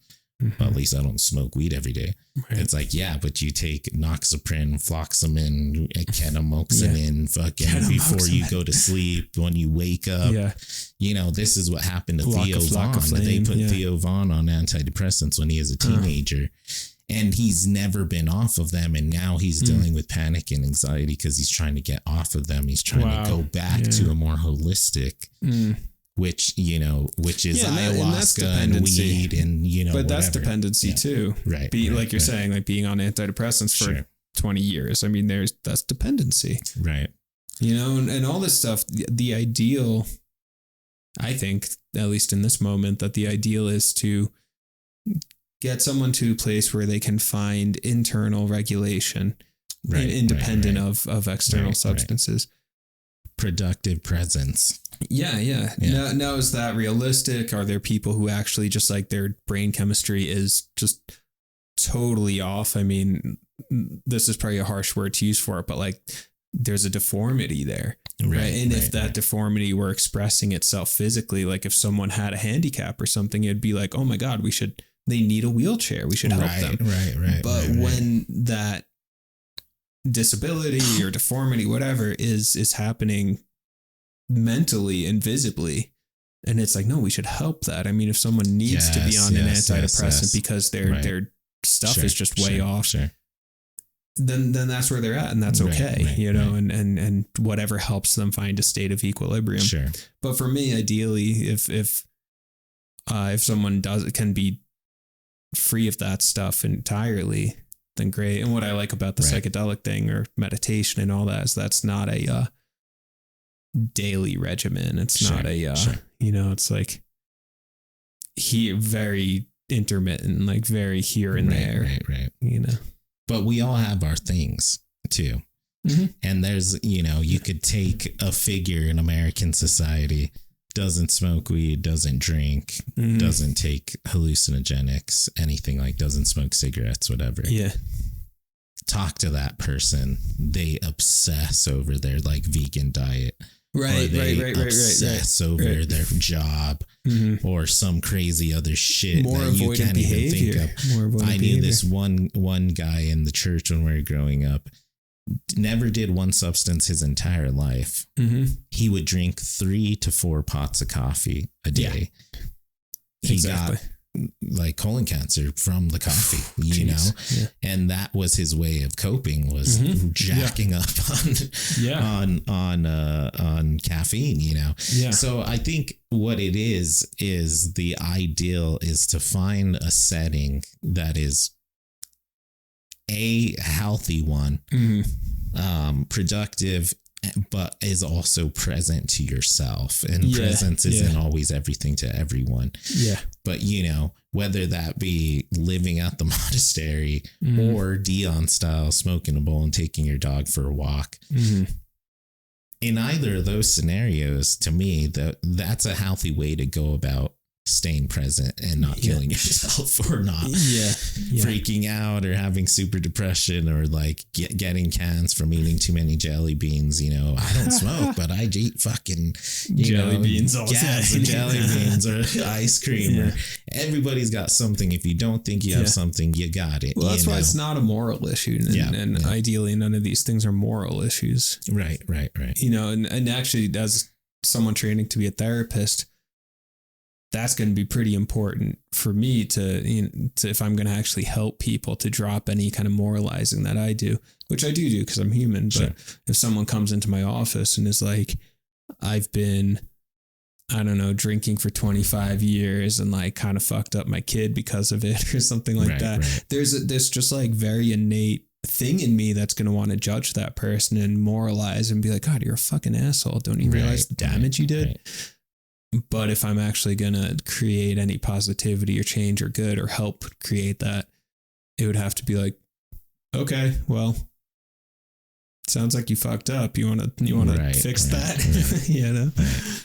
Well, at least I don't smoke weed every day. Right. It's like, yeah, but you take noxaprin, floxamine, kenamoxamine, fucking before you go to sleep, when you wake up. Yeah. You know, this is what happened to Theo Vaughn. They put Theo Vaughn on antidepressants when he was a teenager. And he's never been off of them. And now he's dealing with panic and anxiety because he's trying to get off of them. He's trying to go back to a more holistic which is ayahuasca and weed and, you know, but whatever. That's dependency too. Right. Like you're saying, like being on antidepressants for 20 years. I mean, that's dependency. Right. You know, and all this stuff, the ideal, I think, at least in this moment, that the ideal is to get someone to a place where they can find internal regulation, independent of external substances. Productive presence. Yeah. Now, is that realistic? Are there people who actually just like their brain chemistry is just totally off? I mean, this is probably a harsh word to use for it, but like there's a deformity there. Right. And if that deformity were expressing itself physically, like if someone had a handicap or something, it'd be like, oh my God, they need a wheelchair. We should help them. Right. But when that disability or deformity, whatever is happening mentally and visibly, and it's like, no, we should help that. I mean, if someone needs to be on an antidepressant because their stuff is just way off, then that's where they're at, and that's okay, you know, and whatever helps them find a state of equilibrium. Sure. But for me, ideally, if someone can be free of that stuff entirely, then great. And what I like about the psychedelic thing or meditation and all that is that's not a daily regimen. It's not a, you know, it's like very intermittent, like very here and there. Right. You know, but we all have our things too. And there's, you know, you could take a figure in American society, doesn't smoke weed, doesn't drink, doesn't take hallucinogenics, anything, like doesn't smoke cigarettes, whatever. Yeah. Talk to that person. They obsess over their like vegan diet. Right. Obsess over their job or some crazy other shit more that you can't behavior. even think of. I knew this one guy in the church when we were growing up. Never did one substance his entire life. He would drink 3 to 4 pots of coffee a day. He got like colon cancer from the coffee, you know, and that was his way of coping, was jacking up on caffeine, you know. So I think what it is the ideal is to find a setting that is a healthy one, productive, but is also present to yourself. And presence isn't always everything to everyone. But, you know, whether that be living at the monastery or Dion style, smoking a bowl and taking your dog for a walk. In either of those scenarios, to me, that's a healthy way to go about staying present and not killing yourself or not freaking out or having super depression or like getting cans from eating too many jelly beans. You know, I don't smoke, but I eat fucking jelly beans all the time. Jelly beans or ice cream. Or everybody's got something. If you don't think you have something, you got it. Well, that's why it's not a moral issue. And ideally, none of these things are moral issues. Right. You know, and actually, as someone training to be a therapist, that's going to be pretty important for me to if I'm going to actually help people, to drop any kind of moralizing that I do, which I do because I'm human. But if someone comes into my office and is like, I've been, I don't know, drinking for 25 years and like kind of fucked up my kid because of it or something like that. There's just like very innate thing in me that's going to want to judge that person and moralize and be like, God, you're a fucking asshole. Don't you realize the damage you did? Right. But if I'm actually going to create any positivity or change or good or help create that, it would have to be like, okay, well, sounds like you fucked up. You want to fix that? Right. You know? Right.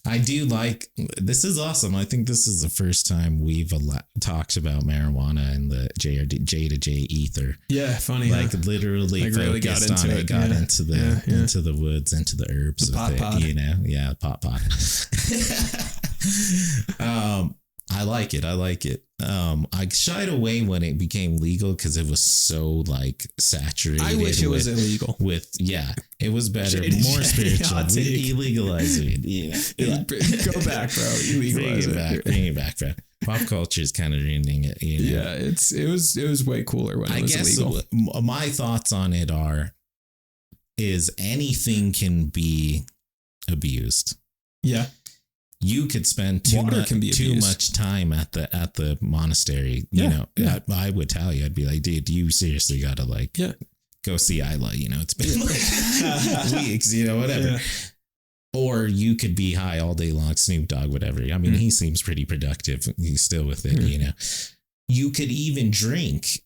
I do like, this is awesome. I think this is the first time we've talked about marijuana and the J to J ether. Yeah, funny. Like literally like really got into it. Into the woods, into the herbs the with pot. You know? Yeah, pot. I like it. I shied away when it became legal because it was so like saturated. I wish it was illegal. It was better, more spiritual. Illegalize it. Yeah. Go back, bro. Illegalize Bring it back, bro. Pop culture is kind of ruining it. You know? Yeah, it was way cooler when it was illegal. My thoughts on it is anything can be abused. Yeah. You could spend too much time at the monastery. You know, I would tell you, I'd be like, dude, you seriously got to go see Isla. You know, it's been like weeks, you know, whatever. Yeah. Or you could be high all day long, Snoop Dogg, whatever. I mean, he seems pretty productive. He's still with it, you know. You could even drink,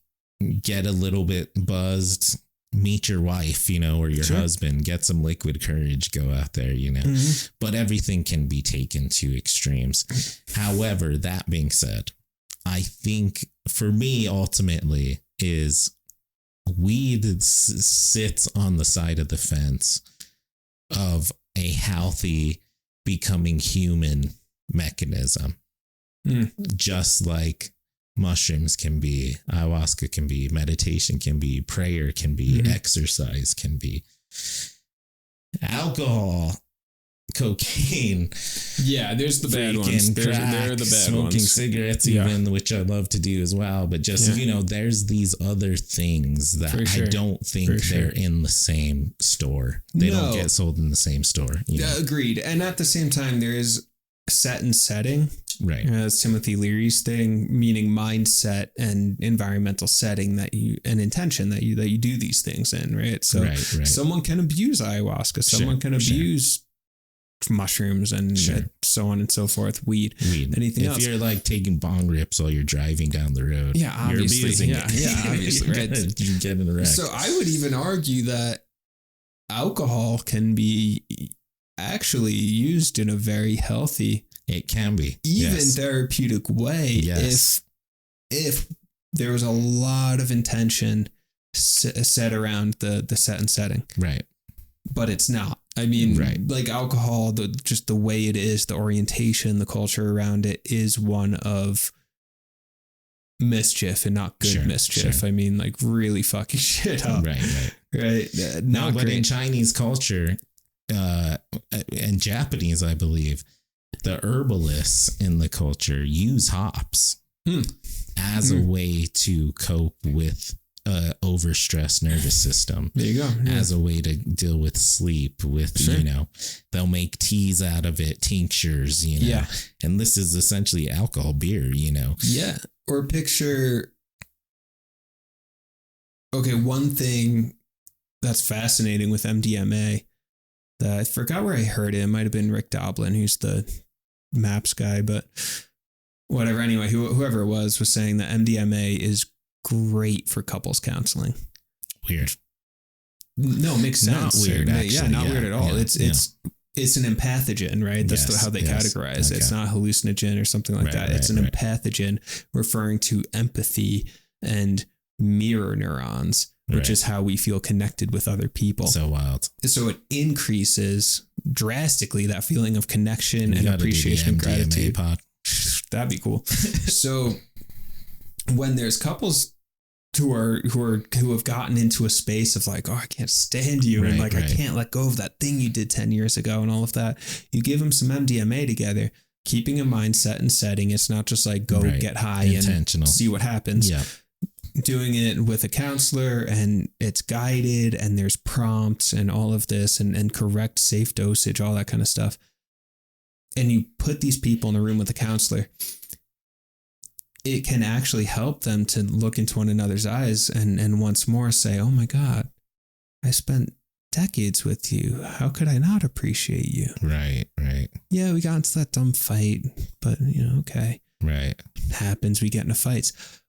get a little bit buzzed, meet your wife, you know, or your husband, get some liquid courage, go out there, you know. But everything can be taken to extremes. However, that being said, I think for me, ultimately, is weed sits on the side of the fence of a healthy becoming human mechanism. Just like mushrooms can be, ayahuasca can be, meditation can be, prayer can be, exercise can be, alcohol, cocaine. Yeah, there's the bad ones. There are the bad smoking ones. Cigarettes, even, which I love to do as well. But just, you know, there's these other things that I don't think they're in the same store. They don't get sold in the same store. Agreed. And at the same time, there is set and setting. Right. That's Timothy Leary's thing, meaning mindset and environmental setting and intention that you do these things in, right? So someone can abuse ayahuasca, someone can abuse mushrooms and so on and so forth, weed. Anything else. If you're like taking bong rips while you're driving down the road, obviously, you're abusing it. Obviously, right? You're getting wrecked. So I would even argue that alcohol can be actually used in a very healthy, it can be even therapeutic way. Yes. If there was a lot of intention set around the set and setting, right? But it's not. I mean, like alcohol, just the way it is, the orientation, the culture around it is one of mischief and not good mischief. I mean, like really fucking shit up. Right. No, but in Chinese culture, and Japanese, I believe, the herbalists in the culture use hops as a way to cope with overstressed nervous system. There you go. As a way to deal with sleep, you know, they'll make teas out of it, tinctures, you know, and this is essentially alcohol, beer, you know. Yeah. Or picture, one thing that's fascinating with MDMA that I forgot where I heard it. It might have been Rick Doblin, who's the MAPS guy, but whatever. Anyway, whoever it was saying that MDMA is great for couples counseling. Weird. No, it makes sense. Not weird, actually. Yeah, not weird at all. It's an empathogen, right? That's how they categorize it. It's not hallucinogen or something like that. It's an empathogen, referring to empathy and mirror neurons, which is how we feel connected with other people. So wild. So it increases drastically that feeling of connection and appreciation and gratitude. That'd be cool. So when there's couples who have gotten into a space of like, I can't stand you, and like I can't let go of that thing you did 10 years ago and all of that, you give them some MDMA together, keeping a mindset and setting. It's not just like go get high and see what happens. Yeah. Doing it with a counselor, and it's guided, and there's prompts and all of this and correct safe dosage, all that kind of stuff. And you put these people in a room with a counselor. it can actually help them to look into one another's eyes and once more say, oh my God, I spent decades with you. How could I not appreciate you? Right. Yeah, we got into that dumb fight, but okay. Right. It happens. We get into fights.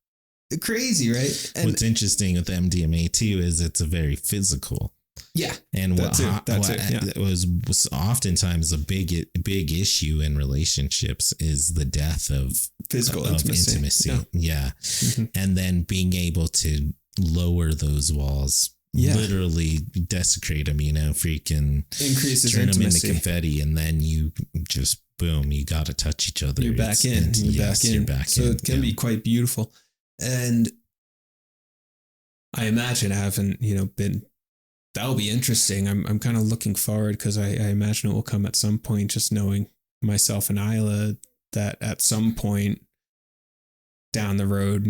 Crazy, right? And what's interesting with MDMA too is it's a very physical. Yeah. And what it was oftentimes a big issue in relationships is the death of physical intimacy. Yeah. Mm-hmm. And then being able to lower those walls, literally desecrate them, freaking increases turn intimacy. them into confetti, and then you just boom, you got to touch each other. You're back in. You're back in. So it can be quite beautiful. And I imagine having, been, that'll be interesting. I'm kind of looking forward because I imagine it will come at some point, just knowing myself and Isla, that at some point down the road,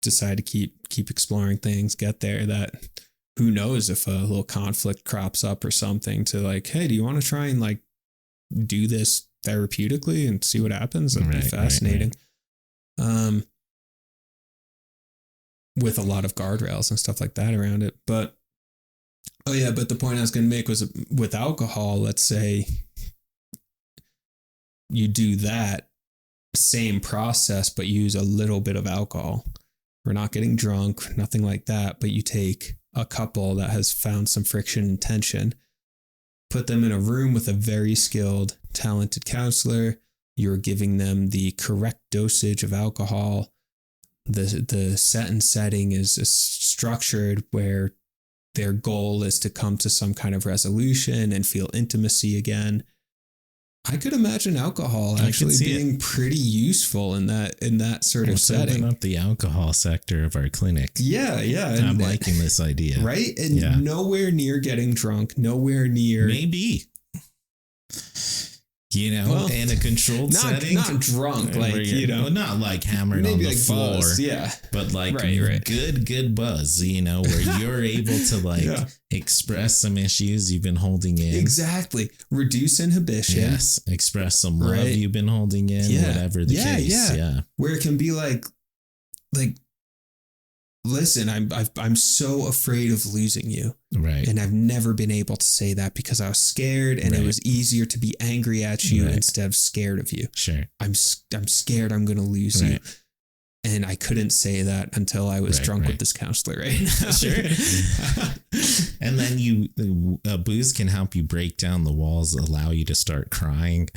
decide to keep exploring things, get there, that who knows if a little conflict crops up or something to like, hey, do you want to try and like do this therapeutically and see what happens? That'd be fascinating. Right. With a lot of guardrails and stuff like that around it. But the point I was going to make was with alcohol, let's say you do that same process, but use a little bit of alcohol. We're not getting drunk, nothing like that, but you take a couple that has found some friction and tension, put them in a room with a very skilled, talented counselor. You're giving them the correct dosage of alcohol. The set and setting is structured where their goal is to come to some kind of resolution and feel intimacy again. I could imagine alcohol actually being pretty useful in that sort of setting. Open up the alcohol sector of our clinic. Yeah. I'm liking this idea. Right? And nowhere near getting drunk, nowhere near... Maybe. In a controlled setting. Not drunk, not like hammered on the like floor. Buzz, but like right. good buzz, where you're able to express some issues you've been holding in. Exactly. Reduce inhibition. Yes. Express some love you've been holding in, whatever the case. Yeah. Where it can be like, listen, I'm so afraid of losing you. Right. And I've never been able to say that because I was scared, and it was easier to be angry at you instead of scared of you. Sure. I'm scared I'm going to lose you. And I couldn't say that until I was drunk with this counselor, right? Sure. And then booze can help you break down the walls, allow you to start crying.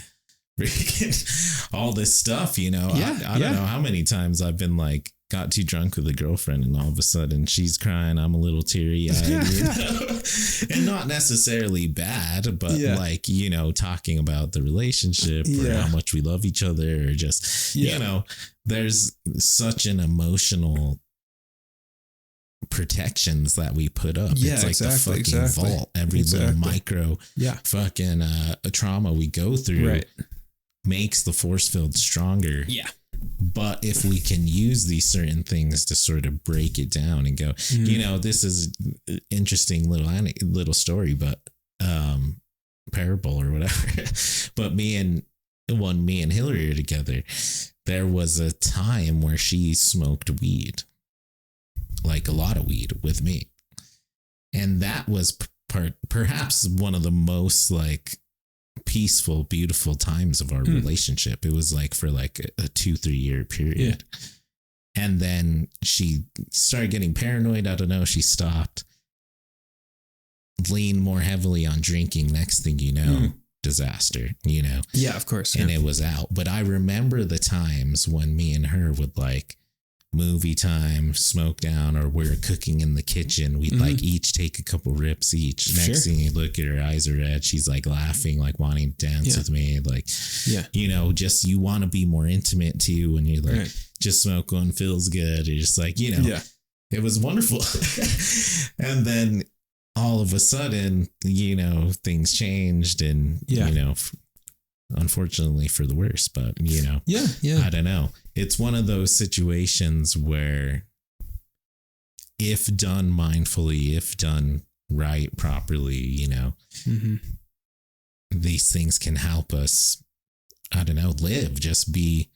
All this stuff, I don't know how many times I've been like, got too drunk with a girlfriend and all of a sudden she's crying, I'm a little teary-eyed, and not necessarily bad, but talking about the relationship or how much we love each other, or just there's such an emotional protections that we put up. It's like the fucking vault. Every little micro fucking trauma we go through makes the force field stronger. Yeah. But if we can use these certain things to sort of break it down and go, this is an interesting little story, but parable or whatever. But me and Hillary are together. There was a time where she smoked weed, like a lot of weed with me. And that was perhaps one of the most like peaceful, beautiful times of our relationship. It was like for like a 2-3 year period. And then she started getting paranoid. I don't know. She stopped, leaned more heavily on drinking. Next thing you know, disaster, Yeah, of course. And it was out. But I remember the times when me and her would like movie time, smoke down, or we're cooking in the kitchen. We'd like each take a couple rips each. Next thing you look at her eyes are red. She's like laughing, like wanting to dance with me. Like, just you want to be more intimate too. When you're like, just smoke one feels good. You're just like, it was wonderful. And then all of a sudden, things changed and, unfortunately for the worse, but I don't know. It's one of those situations where if done mindfully, if done right, properly, these things can help us, I don't know, live, just be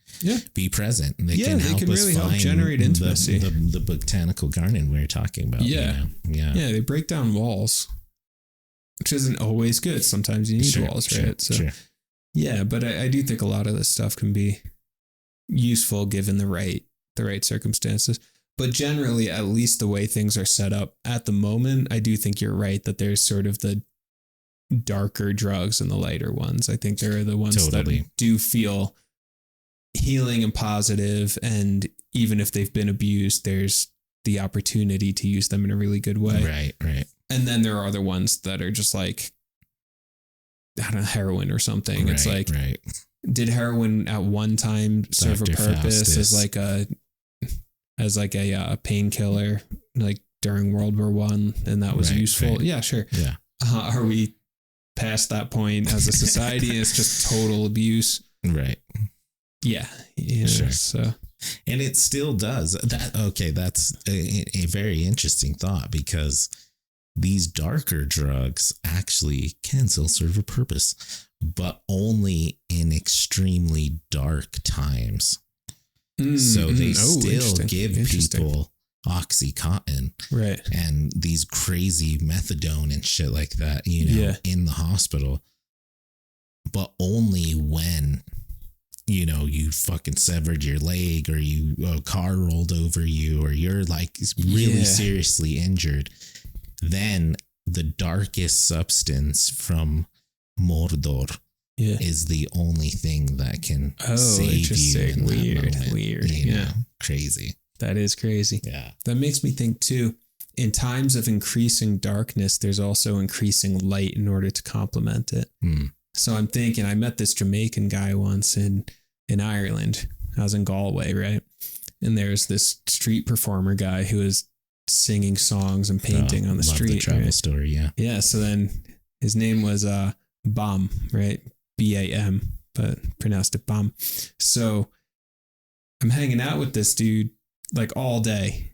be present. They can really help generate intimacy. The botanical garden we were talking about. Yeah. Yeah. They break down walls, which isn't always good. Sometimes you need walls, right? Yeah, but I do think a lot of this stuff can be useful given the right circumstances. But generally, at least the way things are set up at the moment, I do think you're right that there's sort of the darker drugs and the lighter ones. I think there are the ones that do feel healing and positive, and even if they've been abused, there's the opportunity to use them in a really good way. Right. And then there are other ones that are just like, I don't know, heroin or something. It's like, did heroin at one time serve a purpose as like a painkiller, like during World War I, and that was useful? Right. Yeah, sure. Yeah. Are we past that point as a society? It's just total abuse. Right. Yeah. Sure. So. And it still does that. Okay. That's a very interesting thought, because these darker drugs actually can still serve a purpose, but only in extremely dark times. So they still give people Oxycontin, right, and these crazy methadone and shit like that, in the hospital, but only when, you fucking severed your leg, or a car rolled over you, or you're like really seriously injured. Then the darkest substance from Mordor is the only thing that can save you in that moment. Weird. Crazy. That is crazy. Yeah. That makes me think too, in times of increasing darkness, there's also increasing light in order to complement it. So I'm thinking, I met this Jamaican guy once in Ireland. I was in Galway, right? And there's this street performer guy who was singing songs and painting on the street. The travel story, yeah. Yeah, so then his name was Bam, right? BAM, but pronounced it Bam. So I'm hanging out with this dude like all day.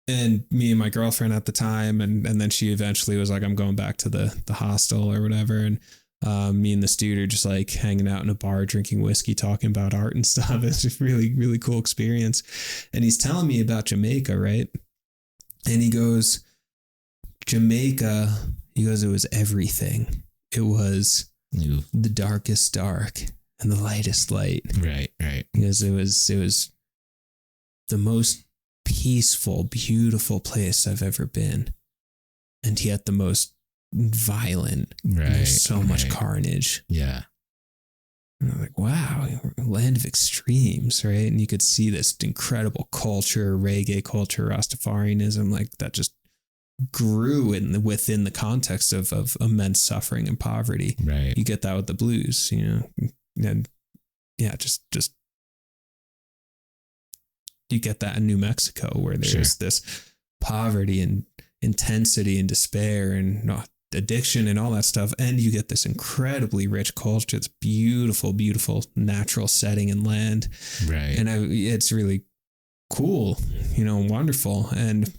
And me and my girlfriend at the time, and then she eventually was like, I'm going back to the hostel or whatever. And me and this dude are just like hanging out in a bar, drinking whiskey, talking about art and stuff. It's just really, really cool experience. And he's telling me about Jamaica, right? And he goes, Jamaica, he goes, it was everything. It was the darkest dark and the lightest light. Right. Because it was the most peaceful, beautiful place I've ever been. And yet the most violent. Right. There's so much carnage. Yeah. And I'm like, wow, land of extremes, right? And you could see this incredible culture, reggae culture, Rastafarianism, like that just grew within the context of immense suffering and poverty. Right. You get that with the blues, and just you get that in New Mexico, where there's this poverty and intensity and despair and addiction and all that stuff. And you get this incredibly rich culture. It's beautiful, beautiful natural setting and land. Right. And it's really cool, wonderful. And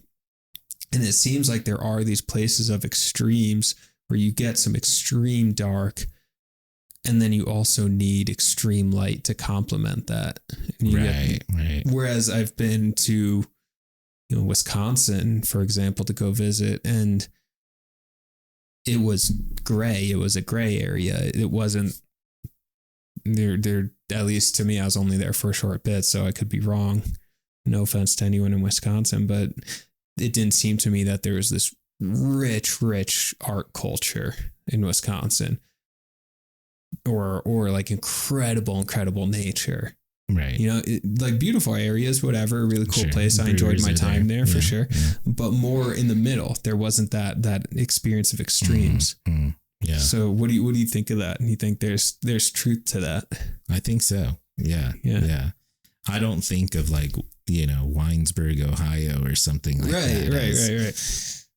it seems like there are these places of extremes where you get some extreme dark, and then you also need extreme light to complement that. Right. Whereas I've been to, Wisconsin, for example, to go visit, and it was gray. It was a gray area. It wasn't there. At least to me, I was only there for a short bit, so I could be wrong. No offense to anyone in Wisconsin, but it didn't seem to me that there was this rich art culture in Wisconsin, or like incredible nature. Right. Like beautiful areas, whatever, really cool place. I enjoyed my time there for sure. Yeah. But more in the middle, there wasn't that experience of extremes. Yeah. So what do you think of that? And you think there's truth to that? I think so. Yeah. I don't think of like, Winesburg, Ohio or something like that. Right.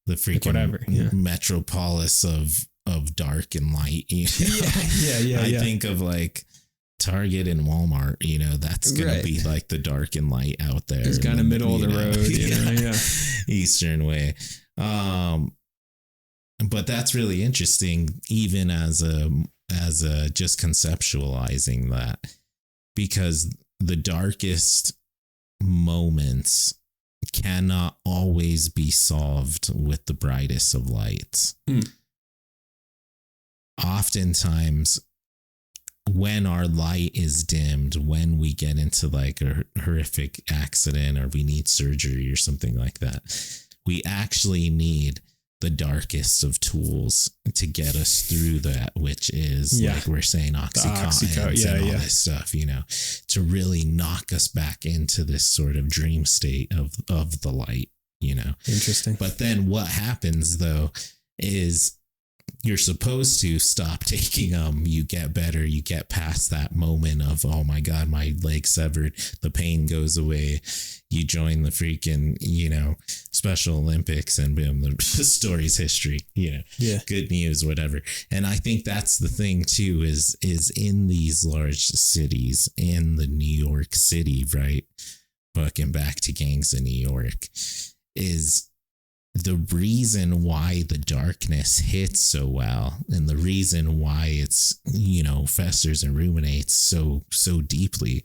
The freaking metropolis of dark and light. I think of like Target and Walmart, that's going to be like the dark and light out there. It's kind of middle of the road, Eastern way. But that's really interesting, even as a just conceptualizing that, because the darkest moments cannot always be solved with the brightest of lights. Oftentimes, when our light is dimmed, when we get into like a horrific accident or we need surgery or something like that, we actually need the darkest of tools to get us through that, which is like we're saying Oxycontin and all this stuff, you know, to really knock us back into this sort of dream state of the light, you know. Interesting. But then what happens though is you're supposed to stop taking them. You get better. You get past that moment of, oh my God, my leg severed. The pain goes away. You join the freaking, you know, Special Olympics and boom, the story's history, you know, good news, whatever. And I think that's the thing too, is in these large cities, in the New York City, right? Fucking back to Gangs of New York, is the reason why the darkness hits so well, and the reason why it's, you know, festers and ruminates so deeply.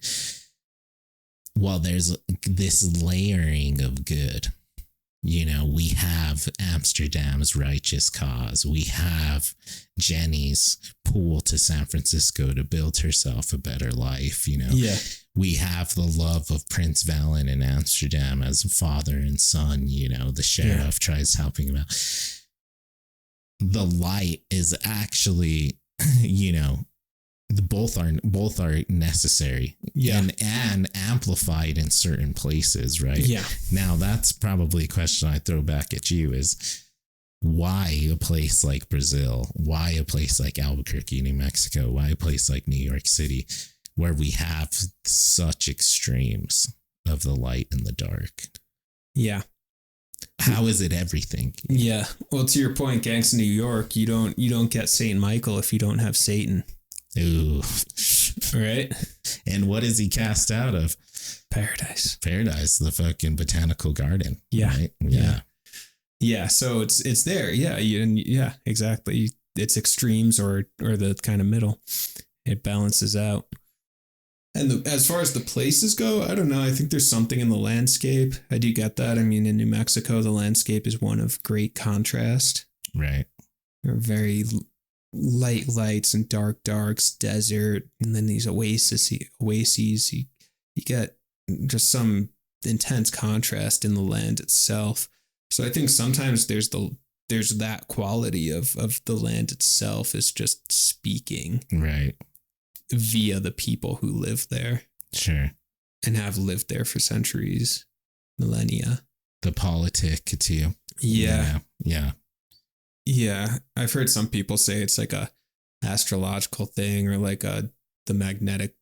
Well, there's this layering of good. You know, we have Amsterdam's righteous cause. We have Jenny's pull to San Francisco to build herself a better life, you know. Yeah. We have the love of Prince Valen in Amsterdam as a father and son, you know, the sheriff tries helping him out. The light is actually, you know, both are necessary and amplified in certain places, right? Yeah. Now that's probably a question I throw back at you is, why a place like Brazil? Why a place like Albuquerque, New Mexico? Why a place like New York City, where we have such extremes of the light and the dark? Yeah. How is it everything? Yeah. Well, to your point, Gangs of New York, you don't get Saint Michael if you don't have Satan. Ooh. Right. And what is he cast out of? Paradise, the fucking botanical garden. Yeah. Right? Yeah. So it's there. Yeah. Yeah, exactly. It's extremes or the kind of middle. It balances out. And as far as the places go, I don't know. I think there's something in the landscape. I do get that. I mean, in New Mexico, the landscape is one of great contrast. Right. They're very light lights and darks, desert, and then these oases. You get just some intense contrast in the land itself. So I think sometimes there's that quality of the land itself is just speaking, right, via the people who live there. Sure. And have lived there for centuries, millennia. The politic too. Yeah. Yeah. Yeah, I've heard some people say it's like a astrological thing, or like the magnetic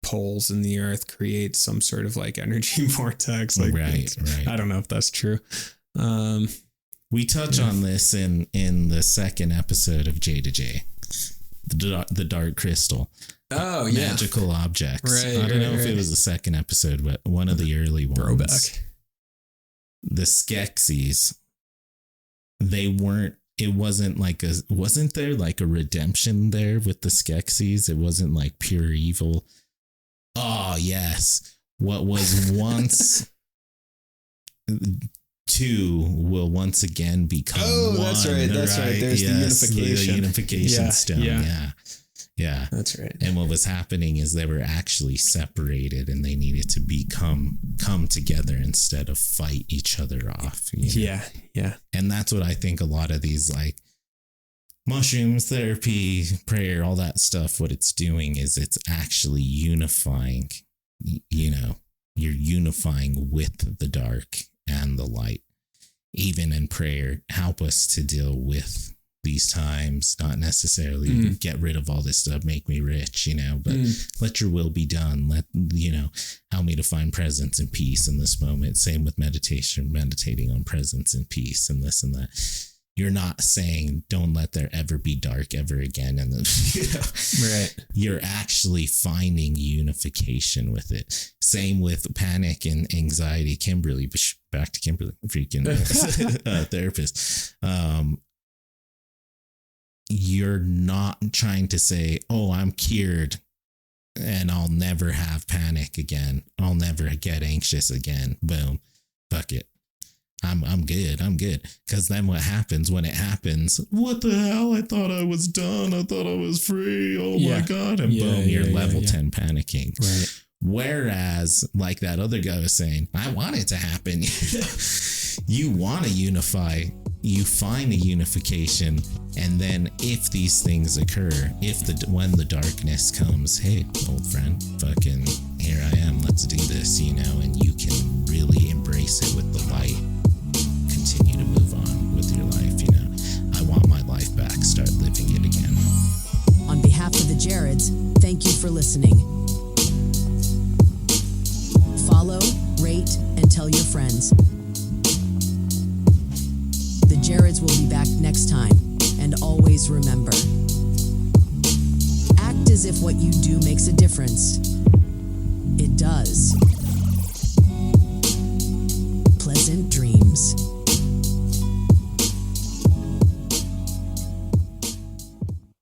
poles in the earth create some sort of like energy vortex. Like, right. I don't know if that's true. We touch on this in the second episode of J to J, the dark crystal. Oh yeah, magical objects. Right. I don't know if it was the second episode, but one of the early ones. Throwback. The Skeksis. Wasn't there like a redemption there with the Skeksis? It wasn't like pure evil. Oh, yes. What was once two will once again become one. That's right. That's right. There's the unification. The unification stone. Yeah. That's right. And what was happening is they were actually separated and they needed to come together instead of fight each other off. You know? Yeah. And that's what I think a lot of these like mushrooms, therapy, prayer, all that stuff, what it's doing is it's actually unifying, you know, you're unifying with the dark and the light. Even in prayer, help us to deal with these times, not necessarily get rid of all this stuff, make me rich, you know, but let your will be done. Let, you know, help me to find presence and peace in this moment. Same with meditation, meditating on presence and peace and this and that. You're not saying don't let there ever be dark ever again. And then, you know, right. You're actually finding unification with it. Same with panic and anxiety. Kimberly, back to Kimberly, freaking therapist. You're not trying to say, oh, I'm cured. and I'll never have panic again. I'll never get anxious again. Boom. Fuck it. I'm good. I'm good. Because then what happens when it happens? What the hell? I thought I was done. I thought I was free. Oh my God. And boom, you're level 10 panicking. Right. Whereas, like that other guy was saying, I want it to happen. You want to unify. You find a unification. And then if these things occur, when the darkness comes, hey, old friend, fucking here I am. Let's do this, and you can really embrace it with the light. Continue to move on with your life, I want my life back. Start living it again. On behalf of the Jareds, thank you for listening. Follow, rate, and tell your friends. The Jareds will be back next time, and always remember, act as if what you do makes a difference. It does.